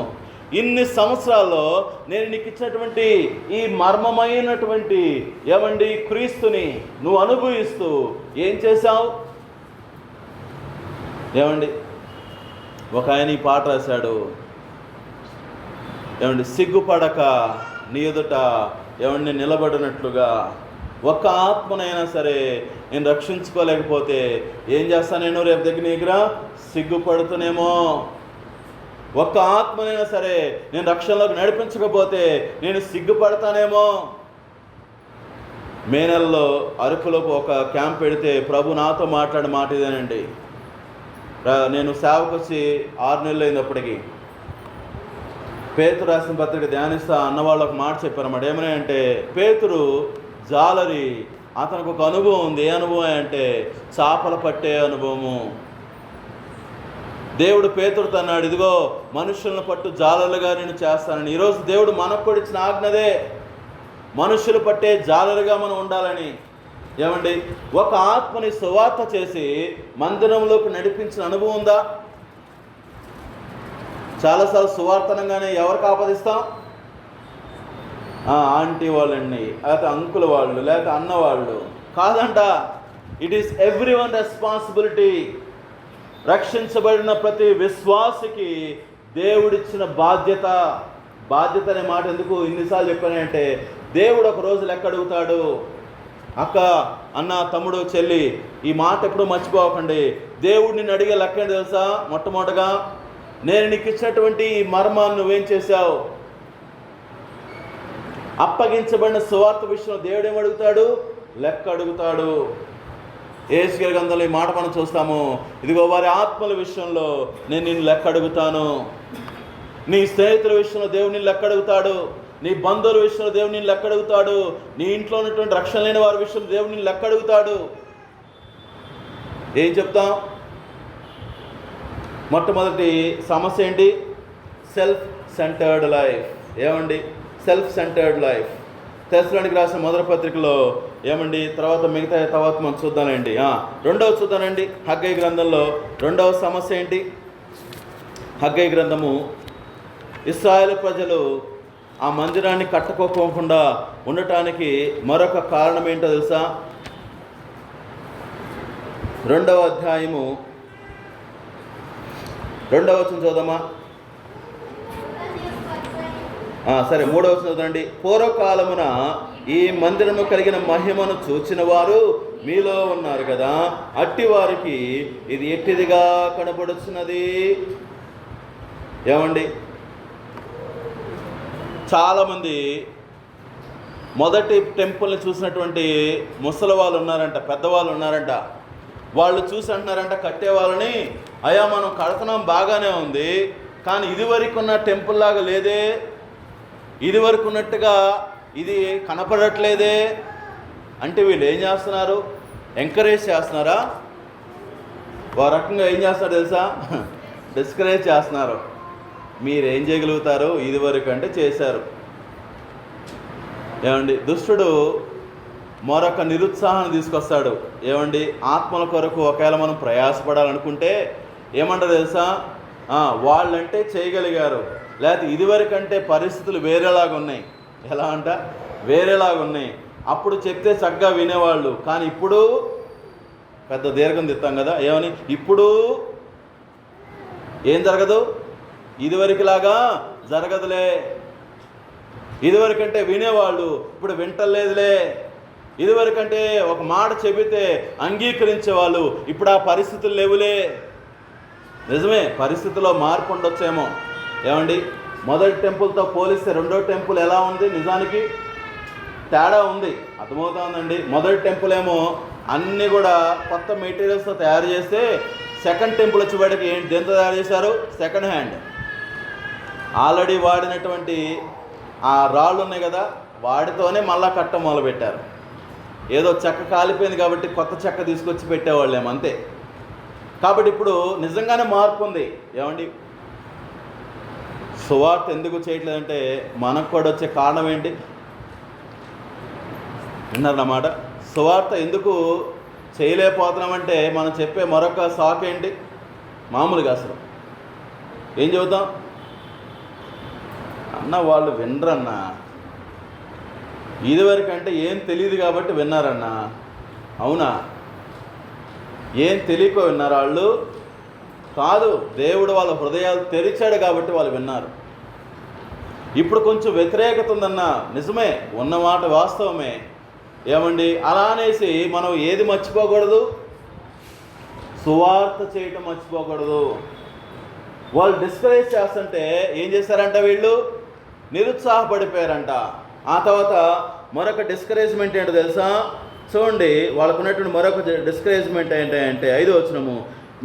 Speaker 1: ఇన్ని సంవత్సరాల్లో నేను నీకు ఇచ్చినటువంటి ఈ మర్మమైనటువంటి ఏమండి క్రీస్తుని నువ్వు అనుభవిస్తూ ఏం చేశావు? ఏమండి ఒక ఆయన ఈ పాట రాశాడు, ఏమండి సిగ్గుపడక నీ ఎదుట ఏమండి నిలబడినట్లుగా ఒక్క ఆత్మనైనా సరే నేను రక్షించుకోలేకపోతే ఏం చేస్తాను? నేను రేపు దగ్గర సిగ్గుపడుతునేమో. ఒక్క ఆత్మనైనా సరే నేను రక్షణలోకి నడిపించకపోతే నేను సిగ్గుపడతానేమో. మే నెలలో అరకులోకి ఒక క్యాంప్ పెడితే ప్రభు నాతో మాట్లాడే మాట ఇదేనండి. నేను సేవకు వచ్చి 6 నెలలు అయినప్పటికీ పేతురు రాసిన పత్రిక ధ్యానిస్తా అన్నవాళ్ళు ఒక మాట చెప్పారన్నమాట. ఏమని అంటే, పేతురు జాలరి, అతనికి ఒక అనుభవం ఉంది. ఏ అనుభవం అంటే చేపలు పట్టే అనుభవము. దేవుడు పేతురుతో అన్నాడు, ఇదిగో మనుషులను పట్టు జాలరులుగా నేను చేస్తానని. ఈరోజు దేవుడు మనకు కూడా ఇచ్చిన ఆజ్ఞదే, మనుషులు పట్టే జాలరుగా మనం ఉండాలని. ఏమండి ఒక ఆత్మని సువార్త చేసి మందిరంలోకి నడిపించిన అనుభవం ఉందా? చాలాసార్లు సువార్తనంగానే ఎవరికి ఆపదిస్తాం? ఆంటీ వాళ్ళని, లేకపోతే అంకుల్ వాళ్ళు, లేకపోతే అన్న వాళ్ళు. కాదంట, it is every one responsibility. రక్షించబడిన ప్రతి విశ్వాసికి దేవుడిచ్చిన బాధ్యత. బాధ్యత అనే మాట ఎందుకు ఇన్నిసార్లు చెప్పానంటే, దేవుడు ఒక రోజు లెక్క అడుగుతాడు. అక్క, అన్న, తమ్ముడు, చెల్లి, ఈ మాట ఎప్పుడూ మర్చిపోకండి. దేవుడు నిన్ను అడిగే లెక్క ఏంటి తెలుసా? మొట్టమొదటిగా, నేను నీకు ఇచ్చినటువంటి ఈ మర్మాన్ని నువ్వేం చేశావు? అప్పగించబడిన సువార్త విషయంలో దేవుడు ఏమడుగుతాడు? లెక్క అడుగుతాడు. యేసుగారి గ్రంథంలో ఈ మాట మనం చూస్తాము. ఇదిగో వారి ఆత్మల విషయంలో నేను నిన్ను లెక్క అడుగుతాను. నీ స్నేహితుల విషయంలో దేవుడు నిన్ను లెక్క అడుగుతాడు. నీ బంధువుల విషయంలో దేవుడు నిన్ను లెక్క అడుగుతాడు. నీ ఇంట్లో ఉన్నటువంటి రక్షణ లేని వారి విషయంలో దేవుడు నిన్ను లెక్క అడుగుతాడు. ఏం చెప్తాం? మొట్టమొదటి సమస్య ఏంటి? Self centered life. ఏమండి? Self centered life. తెస్సలోనికీయులకు రాసిన మొదటి పత్రికలో ఏమండి, తర్వాత మనం చూద్దామండి. రెండవ చూద్దానండి. హగ్గయి గ్రంథంలో రెండవ సమస్య ఏంటి? హగ్గయి గ్రంథము, ఇశ్రాయేలు ప్రజలు ఆ మందిరాన్ని కట్టుకోకుండా ఉండటానికి మరొక కారణం ఏంటో తెలుసా? 2వ అధ్యాయము 2వ వచనం చూద్దామా? సరే, 3వ వచనం చూడండి. పూర్వకాలమున ఈ మందిరము కలిగిన మహిమను చూచిన వారు మీలో ఉన్నారు కదా, అట్టి వారికి ఇది ఎట్టిదిగా కనబడుచున్నది. ఏమండి, చాలామంది మొదటి టెంపుల్ని చూసినటువంటి ముసలి వాళ్ళు ఉన్నారంట, పెద్దవాళ్ళు ఉన్నారంట. వాళ్ళు చూసి అంటున్నారంట కట్టే వాళ్ళని, అయ్యా మనం కడుతున్నాం బాగానే ఉంది, కానీ ఇదివరకు ఉన్న టెంపుల్ లాగా లేదే, ఇదివరకు ఉన్నట్టుగా ఇది కనపడట్లేదే. అంటే వీళ్ళు ఏం చేస్తున్నారు? ఎంకరేజ్ చేస్తున్నారా? ఓ రకంగా ఏం చేస్తున్నారు తెలుసా? డిస్కరేజ్ చేస్తున్నారు. మీరేం చేయగలుగుతారు? ఇదివరకు అంటే చేశారు. ఏమండి, దుష్టుడు మరొక నిరుత్సాహాన్ని తీసుకొస్తాడు. ఏమండి, ఆత్మల కొరకు ఒకవేళ మనం ప్రయాసపడాలనుకుంటే ఏమంటారు తెలుసా? వాళ్ళంటే చేయగలిగారు, లేకపోతే ఇదివరకంటే పరిస్థితులు వేరేలాగా ఉన్నాయి. ఎలా అంట? వేరేలాగా ఉన్నాయి. అప్పుడు చెప్తే చక్కగా వినేవాళ్ళు. కానీ ఇప్పుడు పెద్ద దీర్ఘం తిత్తాం కదా, ఏమని? ఇప్పుడు ఏం జరగదు, ఇదివరకులాగా జరగదులే. ఇదివరకంటే వినేవాళ్ళు, ఇప్పుడు వింటలేదులే. ఇదివరకంటే ఒక మాట చెబితే అంగీకరించేవాళ్ళు, ఇప్పుడు ఆ పరిస్థితులు లేవులే. నిజమే, పరిస్థితుల్లో మార్పు ఉండొచ్చేమో. ఏమండి, మొదటి టెంపుల్తో పోలిస్తే రెండో టెంపుల్ ఎలా ఉంది? నిజానికి తేడా ఉంది, అర్థమవుతుందండి. మొదటి టెంపుల్ ఏమో అన్నీ కూడా కొత్త మెటీరియల్స్తో తయారు చేస్తే, సెకండ్ టెంపుల్ వచ్చేవాడికి ఏంటి, దేంతో తయారు చేశారు? Second hand. ఆల్రెడీ వాడినటువంటి ఆ రాళ్ళు ఉన్నాయి కదా, వాటితోనే మళ్ళా కట్ట మొదలుపెట్టారు. ఏదో చెక్క కాలిపోయింది కాబట్టి కొత్త చెక్క తీసుకొచ్చి పెట్టేవాళ్ళేమో, అంతే. కాబట్టి ఇప్పుడు నిజంగానే మార్పు ఉంది. ఏమండి, సువార్త ఎందుకు చేయట్లేదంటే మనకు కూడా వచ్చే కారణం ఏంటి విన్నారన్నమాట. సువార్త ఎందుకు చేయలేకపోతున్నామంటే మనం చెప్పే మరొక సాకు ఏంటి? మామూలుగా అసలు ఏం చెబుతాం అన్న, వాళ్ళు వినరన్నా. ఇదివరకంటే ఏం తెలియదు కాబట్టి విన్నారన్నా. అవునా? ఏం తెలియకో విన్నారు వాళ్ళు కాదు, దేవుడు వాళ్ళ హృదయాలు తెరిచాడు కాబట్టి వాళ్ళు విన్నారు. ఇప్పుడు కొంచెం వ్యతిరేకత ఉందన్నా, నిజమే, ఉన్నమాట వాస్తవమే. ఏమండి, అలా అనేసి మనం ఏది మర్చిపోకూడదు? సువార్త చేయటం మర్చిపోకూడదు. వాళ్ళు డిస్కరేజ్ చేస్తుంటే ఏం చేశారంట? వీళ్ళు నిరుత్సాహపడిపోయారంట. ఆ తర్వాత మరొక డిస్కరేజ్మెంట్ ఏంటో తెలుసా? చూడండి, వాళ్ళకు ఉన్నటువంటి మరొక డిస్కరేజ్మెంట్ ఏంటంటే 5వ వచనము,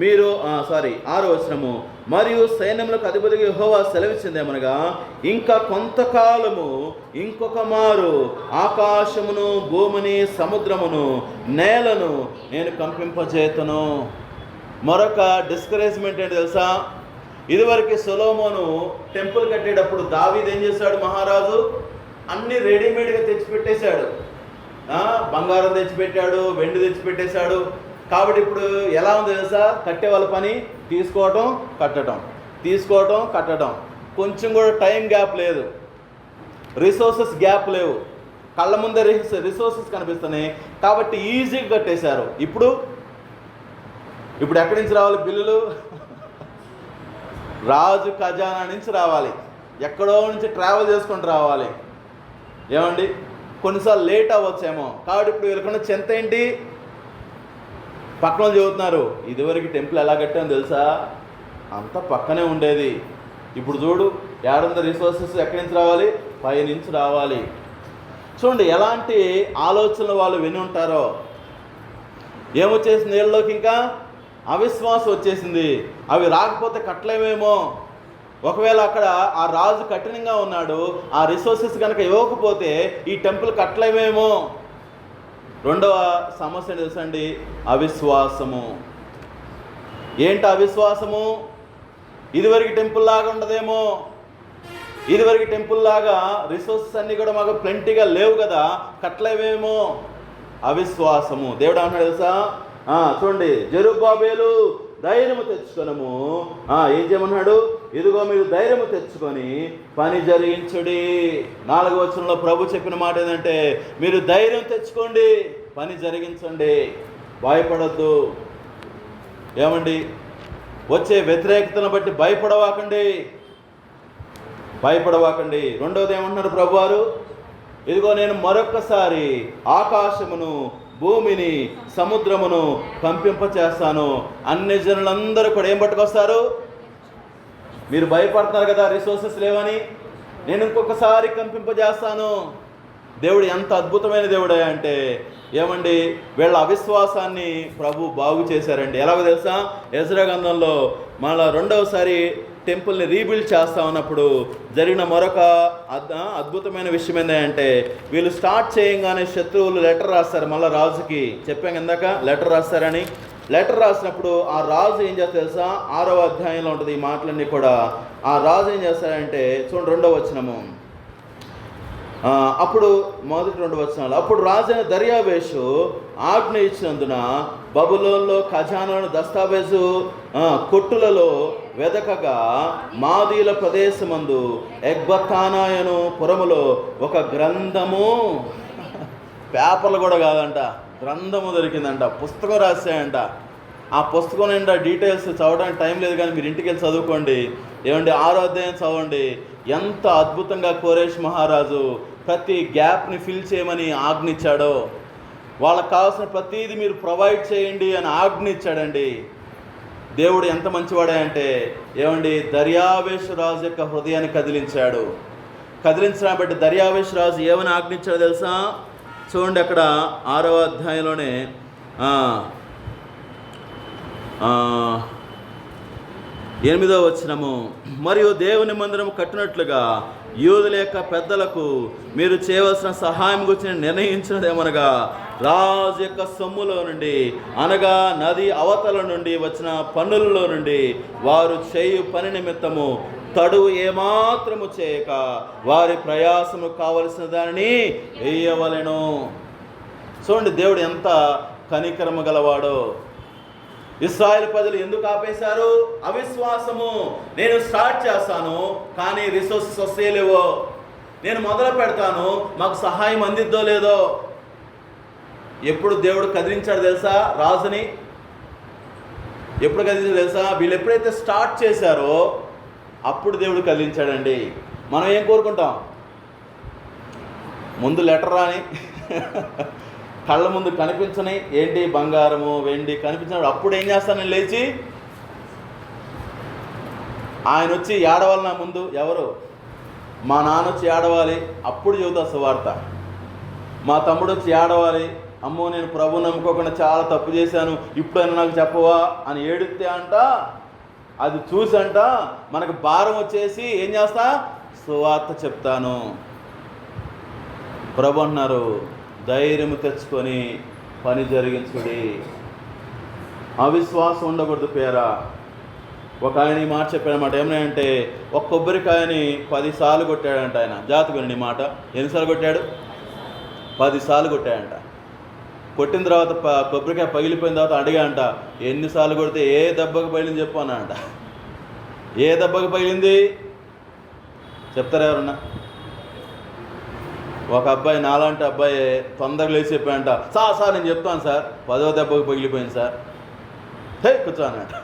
Speaker 1: 6వ వచనము, మరియు సైన్యములకు అధిపతికి యెహోవా సెలవిచ్చిందేమనగా, ఇంకా కొంతకాలము ఇంకొక మారు ఆకాశమును, భూమిని, సముద్రమును, నేలను నేను కంపింపజేతును. మరొక డిస్కరేజ్మెంట్ ఏంటి తెలుసా? ఇదివరకు సొలొమోను టెంపుల్ కట్టేటప్పుడు దావీదు ఏం చేశాడు? మహారాజు అన్నీ రెడీమేడ్గా తెచ్చిపెట్టేశాడు. బంగారం తెచ్చిపెట్టాడు, వెండి తెచ్చిపెట్టేశాడు. కాబట్టి ఇప్పుడు ఎలా ఉంది తెలుసా? కట్టే వాళ్ళ పని తీసుకోవటం, కట్టడం, తీసుకోవటం, కట్టడం. కొంచెం కూడా టైం గ్యాప్ లేదు, రిసోర్సెస్ గ్యాప్ లేవు. కళ్ళ ముందే రిసోర్సెస్ కనిపిస్తున్నాయి కాబట్టి ఈజీగా కట్టేశారు. ఇప్పుడు ఎక్కడి నుంచి రావాలి బిల్లులు? రాజు ఖజానా నుంచి రావాలి, ఎక్కడో నుంచి ట్రావెల్ చేసుకుంటూ రావాలి. ఏమండి, కొన్నిసార్లు లేట్ అవ్వచ్చేమో. కాబట్టి ఇప్పుడు వీళ్ళకున్న చింత ఏంటి? పక్కన చదువుతున్నారు, ఇదివరకు టెంపుల్ ఎలా కట్టామో తెలుసా? అంత పక్కనే ఉండేది. ఇప్పుడు చూడు, ఏడుందో రిసోర్సెస్ ఎక్కడి నుంచి రావాలి? పై నుంచి రావాలి. చూడండి ఎలాంటి ఆలోచనలు వాళ్ళు విని ఉంటారో. ఏమొచ్చేసింది వీళ్ళలోకి? ఇంకా అవిశ్వాసం వచ్చేసింది. అవి రాకపోతే కట్టలేమేమో. ఒకవేళ అక్కడ ఆ రాజు కఠినంగా ఉన్నాడు, ఆ రిసోర్సెస్ కనుక ఇవ్వకపోతే ఈ టెంపుల్ కట్టలేమేమో. రెండవ సమస్య తెలుసండి, అవిశ్వాసము. ఏంటి అవిశ్వాసము? ఇదివరకు టెంపుల్ లాగా ఉండదేమో, ఇదివరకు టెంపుల్ లాగా రిసోర్సెస్ అన్నీ కూడా మాకు ప్లెంటీగా లేవు కదా, కట్టలేమేమో. అవిశ్వాసము. దేవుడు అన్నాడు తెలుసా? చూడండి, జెరుబ్బాబెలు ధైర్యము తెచ్చుకొనము. ఏం చేయమన్నాడు? ఇదిగో మీరు ధైర్యము తెచ్చుకొని పని జరిగించుడి. 4వ వచనంలో ప్రభు చెప్పిన మాట ఏంటంటే, మీరు ధైర్యం తెచ్చుకోండి, పని జరిగించండి, భయపడద్దు. ఏమండి, వచ్చే వ్యతిరేకతను బట్టి భయపడవాకండి. రెండవది ఏమంటున్నారు ప్రభు వారు? ఇదిగో నేను మరొక్కసారి ఆకాశమును, భూమిని, సముద్రమును కంపింపచేస్తాను. అన్ని జనులందరూ కూడా ఏం పట్టుకొస్తారు? మీరు భయపడుతున్నారు కదా రిసోర్సెస్ లేవని, నేను ఇంకొకసారి కంపింపజేస్తాను. దేవుడు ఎంత అద్భుతమైన దేవుడే అంటే, ఏమండి, వీళ్ళ అవిశ్వాసాన్ని ప్రభు బాగు చేశారండి. ఎలాగో తెలుసా? ఎజ్రా గ్రంథంలో మళ్ళీ రెండవసారి టెంపుల్ని రీబిల్డ్ చేస్తా ఉన్నప్పుడు జరిగిన మరొక అద్భుతమైన విషయం ఏంటంటే, వీళ్ళు స్టార్ట్ చేయంగానే శత్రువులు లెటర్ రాస్తారు మళ్ళీ రాజుకి. చెప్పాం ఇందాక లెటర్ రాస్తారని. లెటర్ రాసినప్పుడు ఆ రాజు ఏం చేస్తారు తెలుసా? 6వ అధ్యాయంలో ఉంటుంది ఈ మాటలన్నీ కూడా. ఆ రాజు ఏం చేస్తారంటే, చూడండి 2వ వచనము, అప్పుడు మొదటి 2 వచనాలు, అప్పుడు రాజైన దర్యావేషు ఆజ్ఞ ఇచ్చినందున బబులోన్లో ఖజానాను దస్తావేజు కొట్టులలో వెదకగా మాదీల ప్రదేశమందు ఎగ్బత్తానాయను పురములో ఒక గ్రంథము పేపర్లు కూడా కాదంట, గ్రంథము దొరికిందంట, పుస్తకం రాశాయంట. ఆ పుస్తకం నిండా డీటెయిల్స్ చదవడానికి టైం లేదు, కానీ మీరు ఇంటికి వెళ్ళి చదువుకోండి. ఏమండి 6వ అధ్యాయం చదవండి. ఎంత అద్భుతంగా కోరేష్ మహారాజు ప్రతి గ్యాప్ని ఫిల్ చేయమని ఆజ్ఞించాడో, వాళ్ళకి కావాల్సిన ప్రతిదీ మీరు ప్రొవైడ్ చేయండి అని ఆజ్ఞించాడండి. దేవుడు ఎంత మంచివాడే అంటే, ఏమండి దర్యావేషు రాజు యొక్క హృదయాన్ని కదిలించాడు. కదిలించడం బట్టి దర్యావేషు రాజు ఏమని ఆజ్ఞించాడో తెలుసా? చూడండి, అక్కడ 6వ అధ్యాయంలోనే 8వ వచనము, మరియు దేవుని మందిరము కట్టినట్లుగా యూదుల యొక్క పెద్దలకు మీరు చేయవలసిన సహాయం గురించి నిర్ణయించినదేమనగా, రాజు యొక్క సొమ్ములో నుండి, అనగా నది అవతల నుండి వచ్చిన పన్నులలో నుండి వారు చేయు పని నిమిత్తము తడువు ఏమాత్రము చేయక వారి ప్రయాసము కావలసిన దానిని వేయవలెను. చూడండి, దేవుడు ఎంత కనికరము గలవాడో. ఇశ్రాయేలు ప్రజలు ఎందుకు ఆపేశారు? అవిశ్వాసము. నేను స్టార్ట్ చేస్తాను కానీ రిసోర్సెస్ వస్తేలేవో, నేను మొదలు పెడతాను మాకు సహాయం అందిద్దో లేదో. ఎప్పుడు దేవుడు కదిలించాడు తెలుసా రాజుని? ఎప్పుడు కదిలించాడు తెలుసా? వీళ్ళు ఎప్పుడైతే స్టార్ట్ చేశారో అప్పుడు దేవుడు కదిలించాడండి. మనం ఏం కోరుకుంటాం? ముందు లెటర్ రాని, కళ్ళ ముందు కనిపించని, ఏంటి బంగారము వెండి కనిపించినప్పుడు అప్పుడు ఏం చేస్తాను? నేను లేచి ఆయన వచ్చి ఏడవాలి నా ముందు. ఎవరు? మా నాన్న వచ్చి ఏడవాలి, అప్పుడు చెబుతా సువార్త. మా తమ్ముడు వచ్చి ఏడవాలి, అమ్మో నేను ప్రభువు నమ్ముకోకుండా చాలా తప్పు చేశాను, ఇప్పుడైనా నాకు చెప్పవా అని ఏడితే అంట, అది చూసంట మనకు భారం వచ్చేసి ఏం చేస్తా? సువార్త చెప్తాను. ప్రభు అన్నారు, ధైర్యము తెచ్చుకొని పని జరిగించుడి. అవిశ్వాసం ఉండకూడదు పేరా. ఒక ఆయన ఈ మాట చెప్పాడనమాట. ఏమనంటే, ఒక కొబ్బరికాయని 10 సార్లు కొట్టాడంట ఆయన. జాతకుని మాట ఎన్నిసార్లు కొట్టాడు? 10 సార్లు కొట్టాడంట. కొట్టిన తర్వాత కొబ్బరికాయ పగిలిపోయిన తర్వాత అడిగాడంట, ఎన్నిసార్లు కొడితే ఏ దెబ్బకు పగిలింది చెప్పు అన్నాడంట. ఏ దెబ్బకు పగిలింది చెప్తారా ఎవరన్నా? ఒక అబ్బాయి, నాలాంటి అబ్బాయి తొందరగా లేచి చెప్పాడంట, సార్ నేను చెప్తాను సార్, 10వ దెబ్బకు పగిలిపోయింది సార్. హే కూర్చో అన్నట్ట.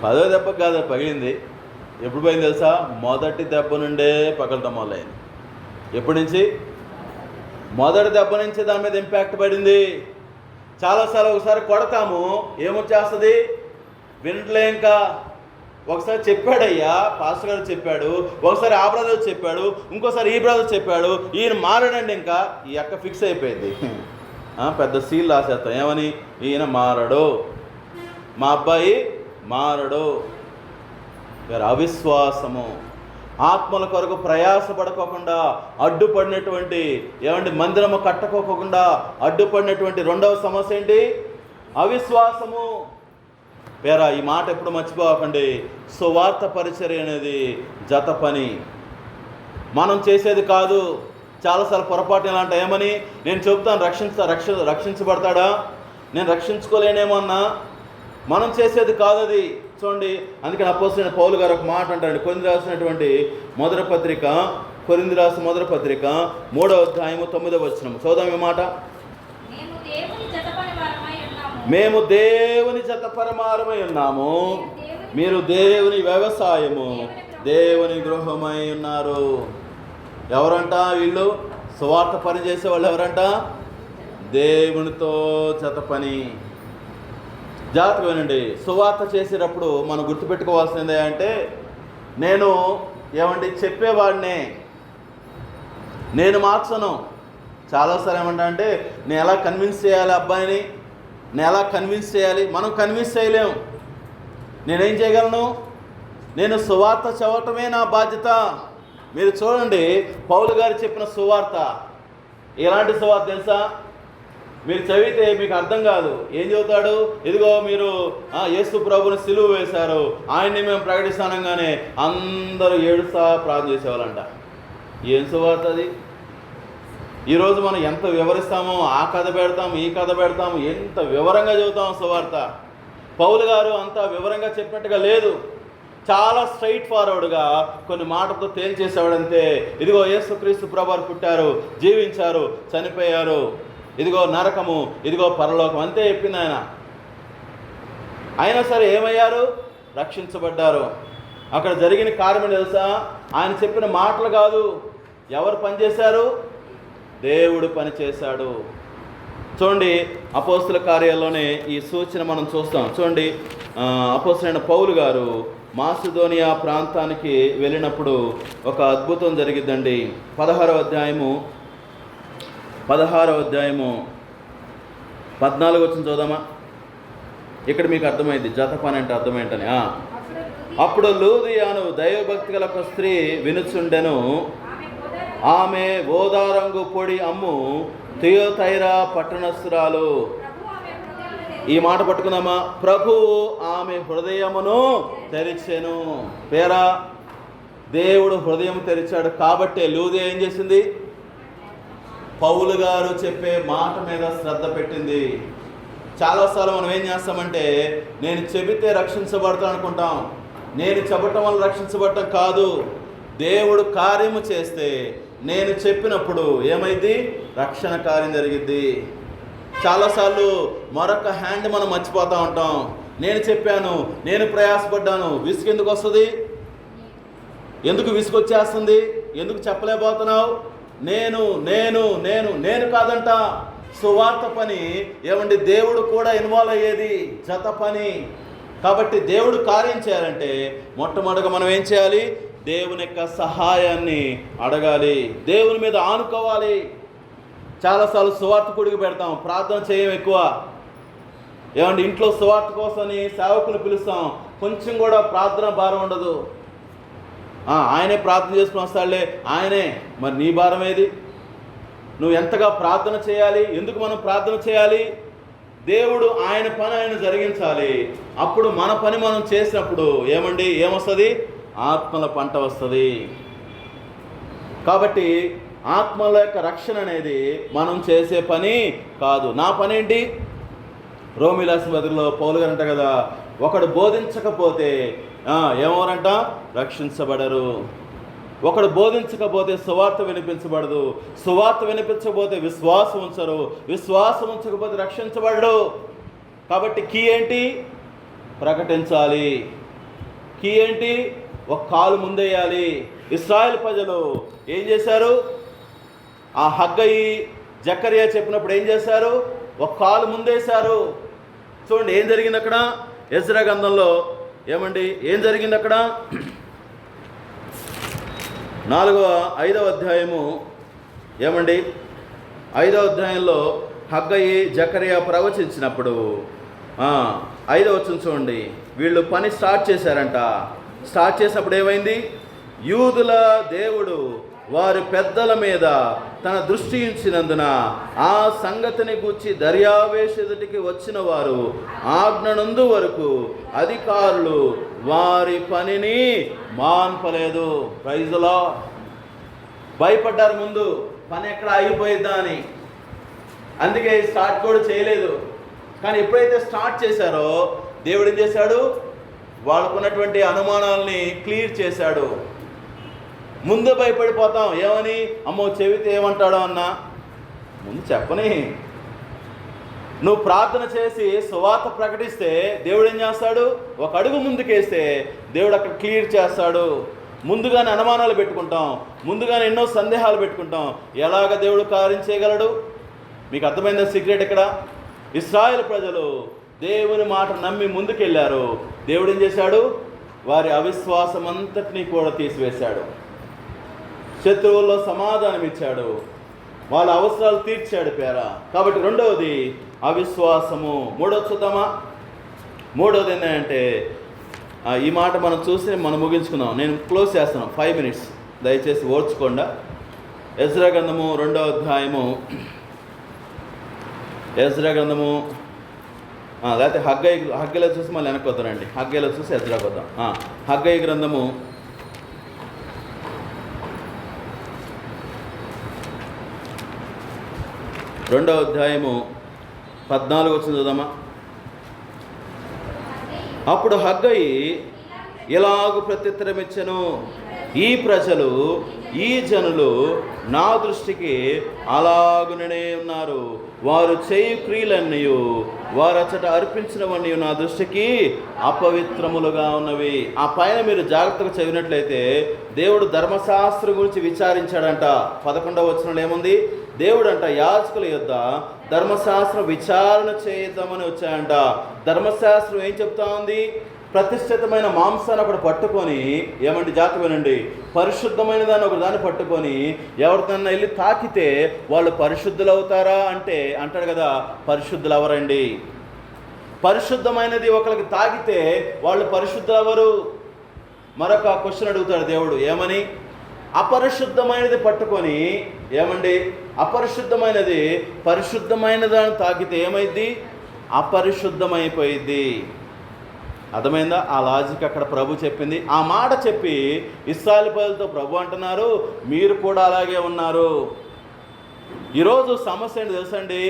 Speaker 1: 10వ దెబ్బకు కాదు పగిలింది. ఎప్పుడు పోయింది తెలుసా? మొదటి దెబ్బ నుండే పగలటం మొదలైంది. ఎప్పటి నుంచి? మొదటి దెబ్బ నుంచి దాని మీద ఇంపాక్ట్ పడింది. చాలాసార్లు ఒకసారి కొడతాము, ఏమొచ్చేస్తుంది? వినట్లేంకా. ఒకసారి చెప్పాడయ్యా, పాస్టర్ గారు చెప్పాడు, ఒకసారి ఆ బ్రదర్ చెప్పాడు, ఇంకోసారి ఈ బ్రదర్ చెప్పాడు, ఈయన మారడండి, ఇంకా ఈ అక్క ఫిక్స్ అయిపోయింది. పెద్ద సీల్ రాసేస్తాం ఏమని? ఈయన మారడు, మా అబ్బాయి మారడు. అవిశ్వాసము. ఆత్మల కొరకు ప్రయాసపడకోకుండా అడ్డుపడినటువంటి, ఏమంటే మందిరము కట్టుకోకుండా అడ్డుపడినటువంటి రెండవ సమస్య ఏంటి? అవిశ్వాసము. పేరా ఈ మాట ఎప్పుడు మర్చిపోకండి. సువార్త పరిచర్య అనేది జత పని, మనం చేసేది కాదు. చాలాసార్లు పొరపాటు ఎలా అంటే, ఏమని నేను చెబుతాను రక్షించబడతాడా, నేను రక్షించుకోలేనేమో అన్నా. మనం చేసేది కాదు అది. చూడండి, అందుకని అపోస్తలుడైన పౌలు గారు ఒక మాట అంటాడు. కొరింథీ రాసినటువంటి మొదటి పత్రిక, కొరింథీ రాసిన మొదటి పత్రిక 3వ అధ్యాయము 9వ వచనం చదువుదాం ఈ మాట. మేము దేవుని జతపరమారమై ఉన్నాము, మీరు దేవుని వ్యవసాయము, దేవుని గృహమై ఉన్నారు. ఎవరంట వీళ్ళు? సువార్త పని చేసే వాళ్ళు. ఎవరంట? దేవునితో జత పని. జాగ్రత్తగానండి. సువార్త చేసేటప్పుడు మనం గుర్తుపెట్టుకోవాల్సిందే అంటే, నేను ఏమండి చెప్పేవాడినే, నేను మార్చను. చాలాసార్లు ఏమంటా అంటే, నేను ఎలా కన్విన్స్ చేయాలి అబ్బాయిని, నేను ఎలా కన్విన్స్ చేయాలి? మనం కన్విన్స్ చేయలేము. నేనేం చేయగలను? నేను సువార్త చదవటమే నా బాధ్యత. మీరు చూడండి, పౌలు గారు చెప్పిన సువార్త ఎలాంటి సువార్త తెలుసా? మీరు చదివితే మీకు అర్థం కాదు. ఏం చెబుతాడు? ఇదిగో మీరు యేసు ప్రభుని సిలువ వేశారు, ఆయన్ని మేము ప్రకటిస్తానంగానే అందరూ ఏడుస్తా ప్రార్థన చేసేవాళ్ళంట. ఏం సువార్త అది? ఈరోజు మనం ఎంత వివరిస్తామో, ఆ కథ పెడతాము, ఈ కథ పెడతాము, ఎంత వివరంగా చెబుతాము సువార్త. పౌలు గారు అంత వివరంగా చెప్పినట్టుగా లేదు. చాలా స్ట్రైట్ ఫార్వర్డ్గా కొన్ని మాటలతో తేల్చేసేవాడంతే. ఇదిగో యేసుక్రీస్తు ప్రభువారు పుట్టారు, జీవించారు, చనిపోయారు, ఇదిగో నరకము, ఇదిగో పరలోకం, అంతే చెప్పింది ఆయన. అయినా సరే ఏమయ్యారు? రక్షించబడ్డారు. అక్కడ జరిగిన కార్యం తెలుసా? ఆయన చెప్పిన మాటలు కాదు. ఎవరు పనిచేశారు? దేవుడు పనిచేశాడు. చూడండి, అపోస్తుల కార్యాల్లోనే ఈ సూచన మనం చూస్తాం. చూడండి, అపోస్తులైన పౌలు గారు మాసిదోనియా ప్రాంతానికి వెళ్ళినప్పుడు ఒక అద్భుతం జరిగిద్దండి. 16వ అధ్యాయము 14 వచ్చిన చూద్దామా? ఇక్కడ మీకు అర్థమైంది జత పని అంటే అర్థం ఏంటని. అప్పుడు లూదియాను దైవభక్తి గల ఒక స్త్రీ వినుచుండెను. ఆమె ఓదారంగు పొడి అమ్ము థియోతైరా పట్టణస్థురాలు. ఈ మాట పట్టుకుందామా? ప్రభువు ఆమె హృదయమును తెరిచెను. పేరా, దేవుడు హృదయం తెరిచాడు కాబట్టి లూదియా ఏం చేసింది? పౌలు గారు చెప్పే మాట మీద శ్రద్ధ పెట్టింది. చాలాసార్లు మనం ఏం చేస్తామంటే, నేను చెబితే రక్షించబడతాను అనుకుంటాం. నేను చెప్పటం వల్ల రక్షించబడటం కాదు. దేవుడు కార్యము చేస్తే నేను చెప్పినప్పుడు ఏమైంది? రక్షణ కార్యం జరిగిద్ది. చాలాసార్లు మరొక హ్యాండ్ మనం మర్చిపోతూ ఉంటాం. నేను చెప్పాను, నేను ప్రయాసపడ్డాను. విసుగు ఎందుకు వస్తుంది? ఎందుకు విసుగు వచ్చేస్తుంది? ఎందుకు చెప్పలేకపోతున్నావు? నేను నేను నేను నేను కాదంట. సువార్త పని ఏమండి, దేవుడు కూడా ఇన్వాల్వ్ అయ్యేది, జత పని. కాబట్టి దేవుడు కార్యం చేయాలంటే మొట్టమొదటిగా మనం ఏం చేయాలి? దేవుని యొక్క సహాయాన్ని అడగాలి, దేవుని మీద ఆనుకోవాలి. చాలాసార్లు సువార్త కొడుకు పెడతాం, ప్రార్థన చేయం ఎక్కువ. ఏమంటే ఇంట్లో సువార్త కోసమని సేవకులు పిలుస్తాం, కొంచెం కూడా ప్రార్థన భారం ఉండదు. ఆయనే ప్రార్థన చేసుకుని వస్తాడులే, ఆయనే. మరి నీ భారం ఏది? నువ్వు ఎంతగా ప్రార్థన చేయాలి? ఎందుకు మనం ప్రార్థన చేయాలి? దేవుడు ఆయన పని ఆయన జరిగించాలి. అప్పుడు మన పని మనం చేసినప్పుడు ఏమొస్తుంది? ఆత్మల పంట వస్తుంది. కాబట్టి ఆత్మల యొక్క రక్షణ అనేది మనం చేసే పని కాదు. నా పని ఏంటి? రోమిలాసు బదుల్లో పౌలు గారు అంట కదా, ఒకడు బోధించకపోతే ఏమవరంట? రక్షించబడరు. ఒకడు బోధించకపోతే సువార్త వినిపించబడదు. సువార్త వినిపించకపోతే విశ్వాసం ఉంచరు. విశ్వాసం ఉంచకపోతే రక్షించబడడు. కాబట్టి కీ ఏంటి? ప్రకటించాలి. కీ ఏంటి? ఒక కాలు ముందేయాలి. ఇశ్రాయేల్ ప్రజలు ఏం చేశారు? ఆ హగ్గయి జకరియా చెప్పినప్పుడు ఏం చేశారు? ఒక కాలు ముందేశారు. చూడండి ఏం జరిగింది అక్కడ. ఎజ్రా గ్రంథంలో ఏం జరిగింది అక్కడ? 5వ అధ్యాయము 5వ అధ్యాయంలో హగ్గయి జకరియా ప్రవచించినప్పుడు 5వ వచనం చూడండి. వీళ్ళు పని స్టార్ట్ చేశారంట. స్టార్ట్ చేసినప్పుడు ఏమైంది? యూదుల దేవుడు వారి పెద్దల మీద తన దృష్టి ఉంచినందున ఆ సంగతిని గూర్చి దర్యావేశెదుటికి వచ్చిన వారు ఆజ్ఞనందు వరకు అధికారులు వారి పనిని మాన్పలేదు. Praise the lord. భయపడ్డారు ముందు, పని ఎక్కడ ఆగిపోయిద్దా అని. అందుకే స్టార్ట్ కూడా చేయలేదు. కానీ ఎప్పుడైతే స్టార్ట్ చేశారో దేవుడు ఏం చేశాడు? వాళ్ళకున్నటువంటి అనుమానాలని క్లియర్ చేశాడు. ముందు భయపడిపోతాం. ఏమని? అమ్మో చెబితే ఏమంటాడో అన్నా. ముందు చెప్పని. నువ్వు ప్రార్థన చేసి సువార్త ప్రకటిస్తే దేవుడు ఏం చేస్తాడు? ఒక అడుగు ముందుకేస్తే దేవుడు అక్కడ క్లియర్ చేస్తాడు. ముందుగానే అనుమానాలు పెట్టుకుంటాం, ముందుగానే ఎన్నో సందేహాలు పెట్టుకుంటాం. ఎలాగ దేవుడు కార్యం చేయగలడు? మీకు అర్థమైందా సీక్రెట్ ఇక్కడ? ఇశ్రాయేలు ప్రజలు దేవుని మాట నమ్మి ముందుకెళ్ళారు. దేవుడు ఏం చేశాడు? వారి అవిశ్వాసం అంతటినీ కూడా తీసివేశాడు. శత్రువుల్లో సమాధానం ఇచ్చాడు. వాళ్ళ అవసరాలు తీర్చాడు పేర. కాబట్టి రెండవది అవిశ్వాసము. మూడవది చూద్దామా? మూడవది ఏంటంటే, ఈ మాట మనం చూసి మనం ముగించుకుందాం. నేను క్లోజ్ చేస్తున్నాను, 5 minutes, దయచేసి ఓర్చుకోండా. ఎజ్రా గ్రంథము 2వ అధ్యాయము, ఎజ్రా గ్రంథము లేకపోతే హగ్గయిలో చూసి మళ్ళీ వెనక్కి వద్దానండి. హగ్గయిలో చూసి ఎజ్రాకి వద్దాం. హగ్గయి గ్రంథము 2వ అధ్యాయము 14 వచనం చూద్దామా? అప్పుడు హగ్గయి ఇలాగు ప్రత్యుత్తరమిచ్చెను, ఈ ప్రజలు ఈ జనులు నా దృష్టికి అలాగుననే ఉన్నారు. వారు చేయు క్రియలన్నీ వారచ్చట అర్పించినవన్నీ నా దృష్టికి అపవిత్రములుగా ఉన్నవి. ఆ పైన మీరు జాగ్రత్తగా చదివినట్లయితే దేవుడు ధర్మశాస్త్రం గురించి విచారించాడంట. 11వ వచనంలో ఏముంది? దేవుడు అంట యాజకుల యొద్ద ధర్మశాస్త్రం విచారణ చేద్దామని వచ్చాయంట. ధర్మశాస్త్రం ఏం చెప్తా ఉంది? ప్రతిష్ఠితమైన మాంసాన్ని ఒకటి పట్టుకొని, ఏమండి జాగ్రత్త వినండి, పరిశుద్ధమైన దాన్ని ఒక దాన్ని పట్టుకొని ఎవరిదన్నా వెళ్ళి తాకితే వాళ్ళు పరిశుద్ధులు అవుతారా అంటే అంటాడు కదా, పరిశుద్ధులు అవరండి. పరిశుద్ధమైనది ఒకరికి తాకితే వాళ్ళు పరిశుద్ధులు అవరు. మరొక క్వశ్చన్ అడుగుతాడు దేవుడు, ఏమని? అపరిశుద్ధమైనది పట్టుకొని, ఏమండి అపరిశుద్ధమైనది పరిశుద్ధమైన దాన్ని తాకితే ఏమైంది? అపరిశుద్ధమైపోయింది. అర్థమైందా? ఆ లాజిక్ అక్కడ ప్రభు చెప్పింది. ఆ మాట చెప్పి ఇశ్రాయేలు ప్రజలతో ప్రభు అంటున్నారు, మీరు కూడా అలాగే ఉన్నారు. ఈరోజు సమస్య ఏంటి తెలుసండి?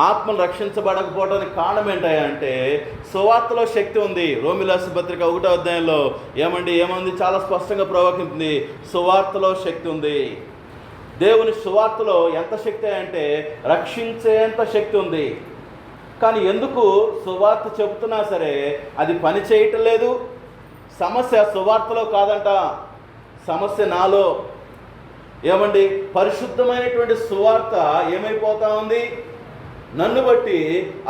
Speaker 1: ఆత్మలు రక్షించబడకపోవడానికి కారణం ఏంటంటే సువార్తలో శక్తి ఉంది. రోమిల పత్రిక 1వ అధ్యాయంలో ఏమంది? చాలా స్పష్టంగా ప్రవచించింది, సువార్తలో శక్తి ఉంది. దేవుని సువార్తలో ఎంత శక్తి అంటే రక్షించేంత శక్తి ఉంది. కానీ ఎందుకు సువార్త చెబుతున్నా సరే అది పని చేయటం లేదు? సమస్య సువార్తలో కాదంట, సమస్య నాలో. ఏమండి పరిశుద్ధమైనటువంటి సువార్త ఏమైపోతా ఉంది? నన్ను బట్టి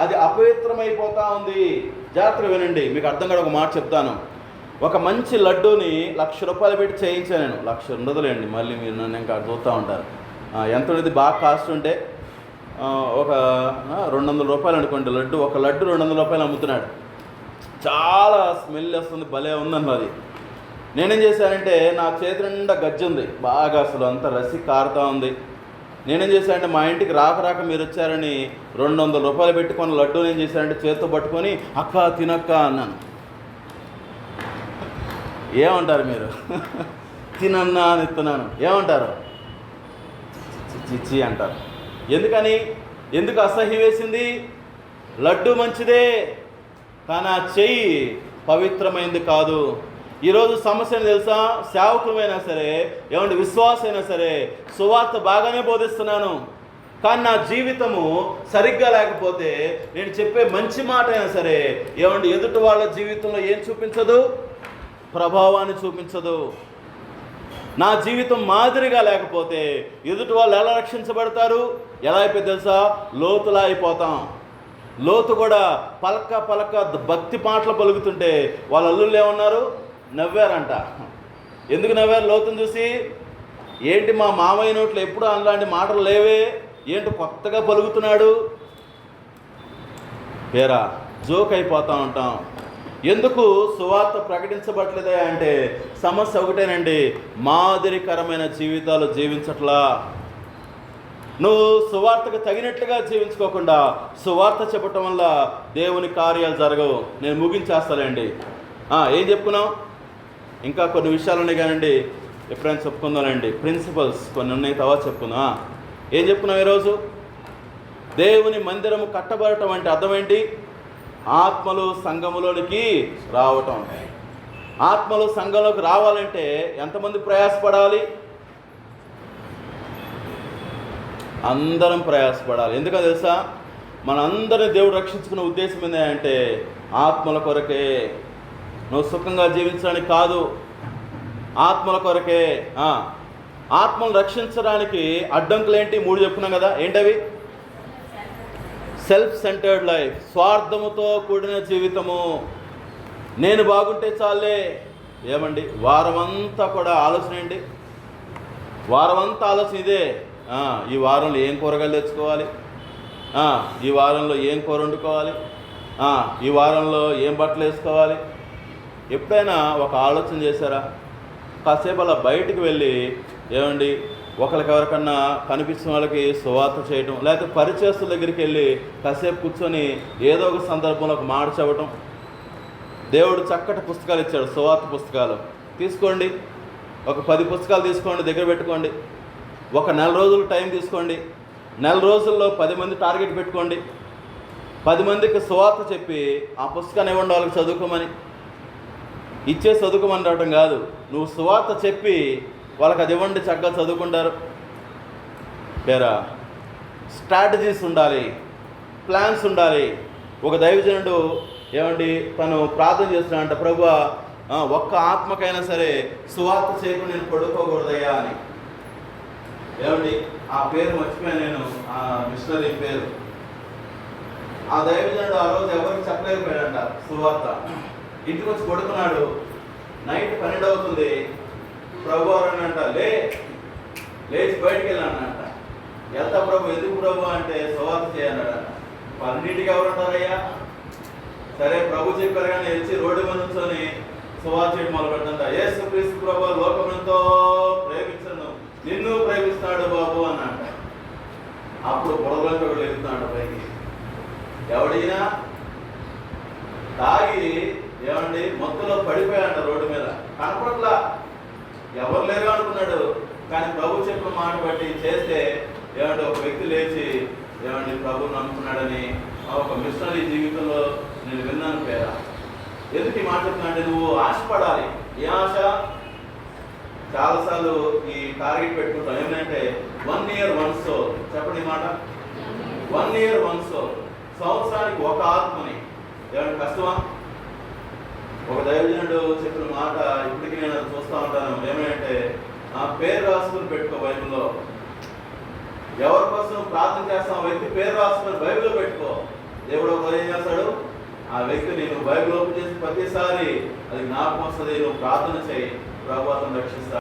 Speaker 1: అది అపవిత్రమైపోతా ఉంది. జాగ్రత్తగా వినండి, మీకు అర్థం కాదు. ఒక మాట చెప్తాను. ఒక మంచి లడ్డూని ₹1,00,000 పెట్టి చేయించాను నేను. 1,00,000 ఉండదులేండి, మళ్ళీ మీరు నన్ను ఇంకా చూస్తూ ఉంటారు. ఎంత ఉండేది? బాగా కాస్ట్ ఉంటే ఒక ₹200 అనుకోండి లడ్డు. ఒక లడ్డు ₹200 అమ్ముతున్నాడు. చాలా స్మెల్ వస్తుంది, భలే ఉందన్నది. నేనేం చేశానంటే నా చేతి నిండా గజ్జి ఉంది బాగా, అసలు అంత రసి కారుతూ ఉంది. నేనేం చేశానంటే మా ఇంటికి రాక మీరు వచ్చారని ₹200 పెట్టుకొని లడ్డూని ఏం చేశానంటే చేతితో పట్టుకొని అక్క తినక్క అన్నాను. ఏమంటారు మీరు? తినన్నా అని ఇస్తున్నాను. ఏమంటారు? చిచ్చి అంటారు. ఎందుకని? ఎందుకు అసహ్యం వేసింది? లడ్డు మంచిదే, కానీ ఆ చెయ్యి పవిత్రమైంది కాదు. ఈరోజు సమస్య తెలుసా? సేవకులమైనా సరే, ఏమంటే విశ్వాసమైనా సరే, సువార్త బాగానే బోధిస్తున్నాను, కానీ నా జీవితము సరిగ్గా లేకపోతే నేను చెప్పే మంచి మాట అయినా సరే ఏమంటే ఎదుటి వాళ్ళ జీవితంలో ఏం చూపించదు? ప్రభావాన్ని చూపించదు. నా జీవితం మాదిరిగా లేకపోతే ఎదుటి వాళ్ళు ఎలా రక్షించబడతారు? ఎలా అయిపోయి తెలుసా? లోతులా అయిపోతాం. లోతు కూడా పలక భక్తి పాటలు పలుకుతుంటే వాళ్ళ అల్లుళ్ళు ఏమన్నారు? నవ్వారంట. ఎందుకు నవ్వారు? లోతుని చూసి. ఏంటి మా మామయ్య నోట్లో ఎప్పుడు అలాంటి మాటలు లేవే, ఏంటి కొత్తగా పలుకుతున్నాడు? పేరా జోక్ అయిపోతూ ఉంటాం. ఎందుకు సువార్త ప్రకటించబట్లేదా అంటే సమస్య ఒకటేనండి, మాదిరికరమైన జీవితాలు జీవించట్లా. నువ్వు సువార్తకు తగినట్లుగా జీవించుకోకుండా సువార్త చెప్పటం వల్ల దేవుని కార్యాలు జరగవు. నేను ముగించేస్తానండి. ఏం చెప్పుకున్నాం? ఇంకా కొన్ని విషయాలు ఉన్నాయి కానండి, ఎప్పుడైనా చెప్పుకుందానండి. ప్రిన్సిపల్స్ కొన్ని ఉన్నాయి, తర్వాత చెప్పుకుందాం. ఏం చెప్పుకున్నాం ఈరోజు? దేవుని మందిరము కట్టబడటం అంటే అర్థం ఏంటి? ఆత్మలు సంఘములోనికి రావటం. ఆత్మలు సంఘంలోకి రావాలంటే ఎంతమంది ప్రయాసపడాలి? అందరం ప్రయాసపడాలి. ఎందుకో తెలుసా? మనందరినీ దేవుడు రక్షించుకునే ఉద్దేశం ఏంటంటే ఆత్మల కొరకే. నువ్వు సుఖంగా జీవించడానికి కాదు, ఆత్మల కొరకే. ఆత్మను రక్షించడానికి అడ్డంకులు ఏంటి? 3 చెప్పుకున్నాం కదా. ఏంటవి? సెల్ఫ్ సెంటర్డ్ లైఫ్, స్వార్థముతో కూడిన జీవితము. నేను బాగుంటే చాలే. ఏమండి వారమంతా కూడా ఆలోచన ఏంటి? వారమంతా ఆలోచన ఇదే. ఈ వారంలో ఏం కూరగాయలు తెచ్చుకోవాలి, ఈ వారంలో ఏం కూర వండుకోవాలి, ఈ వారంలో ఏం బట్టలు వేసుకోవాలి. ఎప్పుడైనా ఒక ఆలోచన చేశారా? కాసేపు అలా బయటికి వెళ్ళి ఏమండి ఒకరికి ఎవరికన్నా కనిపించిన వాళ్ళకి సువార్త చేయటం, లేకపోతే పరిచయస్తుల దగ్గరికి వెళ్ళి కాసేపు కూర్చొని ఏదో ఒక సందర్భంలో ఒక మాట చెప్పటం. దేవుడు చక్కటి పుస్తకాలు ఇచ్చాడు, సువార్త పుస్తకాలు. తీసుకోండి, ఒక 10 పుస్తకాలు తీసుకోండి, దగ్గర పెట్టుకోండి. ఒక 4 రోజులు టైం తీసుకోండి. 4 రోజుల్లో 10 మంది టార్గెట్ పెట్టుకోండి. 10 మందికి సువార్త చెప్పి ఆ పుస్తకాన్ని ఇవ్వండి వాళ్ళకి చదువుకోమని. ఇచ్చే చదువుకోమని రావటం కాదు. నువ్వు సువార్త చెప్పి వాళ్ళకి అది ఇవ్వండి, చక్కగా చదువుకుంటారు. పేరా స్ట్రాటజీస్ ఉండాలి, ప్లాన్స్ ఉండాలి. ఒక దైవజనుడు ఏమండి తను ప్రార్థన చేస్తున్నాడంట, ప్రభువా ఒక్క ఆత్మకైనా సరే సువార్త చేయకుండా నేను పడుకోకూడదయ్యా అని. ఏమండి ఆ పేరు మర్చిపోయాను నేను, ఆ మిషనరీ పేరు. ఆ దైవజనుడు ఆ రోజు ఎవరికి చెప్పలేకపోయాడంట సువార్త. ఇంటికి వచ్చి పడుకున్నాడు. నైట్ 12 అవుతుంది. ప్రభు అనంట, లేచి బయటికి వెళ్ళానంట. వెళ్తా ప్రభు, ఎందుకు ప్రభు అంటే సువార్త చేయన్నాడంట. 12ంటికి ఎవరుంటారయ్యా? సరే ప్రభు చెప్పారు కానీ వచ్చి రోడ్డు మీద నుంచొని సువార్త చేయడం మొదలు పెట్టంట. యేసు క్రీస్తు ప్రభు లోకమెంతో ప్రేమించను, నిన్ను ప్రేమిస్తాడు బాబు అన్నంట. అప్పుడు పొడవలోకి ఒకడు ఎగుతున్నాడు పైకి. ఎవడైనా తాగి ఏమండి మొత్తంలో పడిపోయాడంట రోడ్డు మీద, కనపట్లా, ఎవరు లేరు అనుకున్నాడు. కానీ ప్రభు చెప్పిన మాట బట్టి చేస్తే ఏమంటే ఒక వ్యక్తి లేచి ఏమండి ప్రభువు నమ్ముకున్నాడని ఒక మిషనరీ జీవితంలో నేను విన్నాను. పేరా ఎందుకు ఈ మాట చెప్తున్నా అంటే, నువ్వు ఆశపడాలి. ఏ ఆశ? చాలాసార్లు ఈ టార్గెట్ పెట్టుకుంటాం ఏమంటే 1 year 1 soul. చెప్పండి మాట, 1 year 1 soul. సంవత్సరానికి ఒక ఆత్మని. ఏమంటే కష్టమా? ఒక దైవజనుడు చెప్పిన మాట ఇప్పటికీ నేను చూస్తూ ఉంటాను. ఏమంటే ఆ పేరు రాసుకుని పెట్టుకో బైబిల్లో. ఎవరి కోసం ప్రార్థన చేస్తాం వ్యక్తి పేరు రాసుకుని బైబిల్లో పెట్టుకో. దేవుడు ఒక ఏం చేస్తాడు, ఆ వ్యక్తిని నువ్వు బైబిల్ ఓపెన్ చేసి ప్రతిసారి అది జ్ఞాపకం వస్తుంది. నువ్వు ప్రార్థన చేయి, ప్రభువు అతను రక్షిస్తాడు.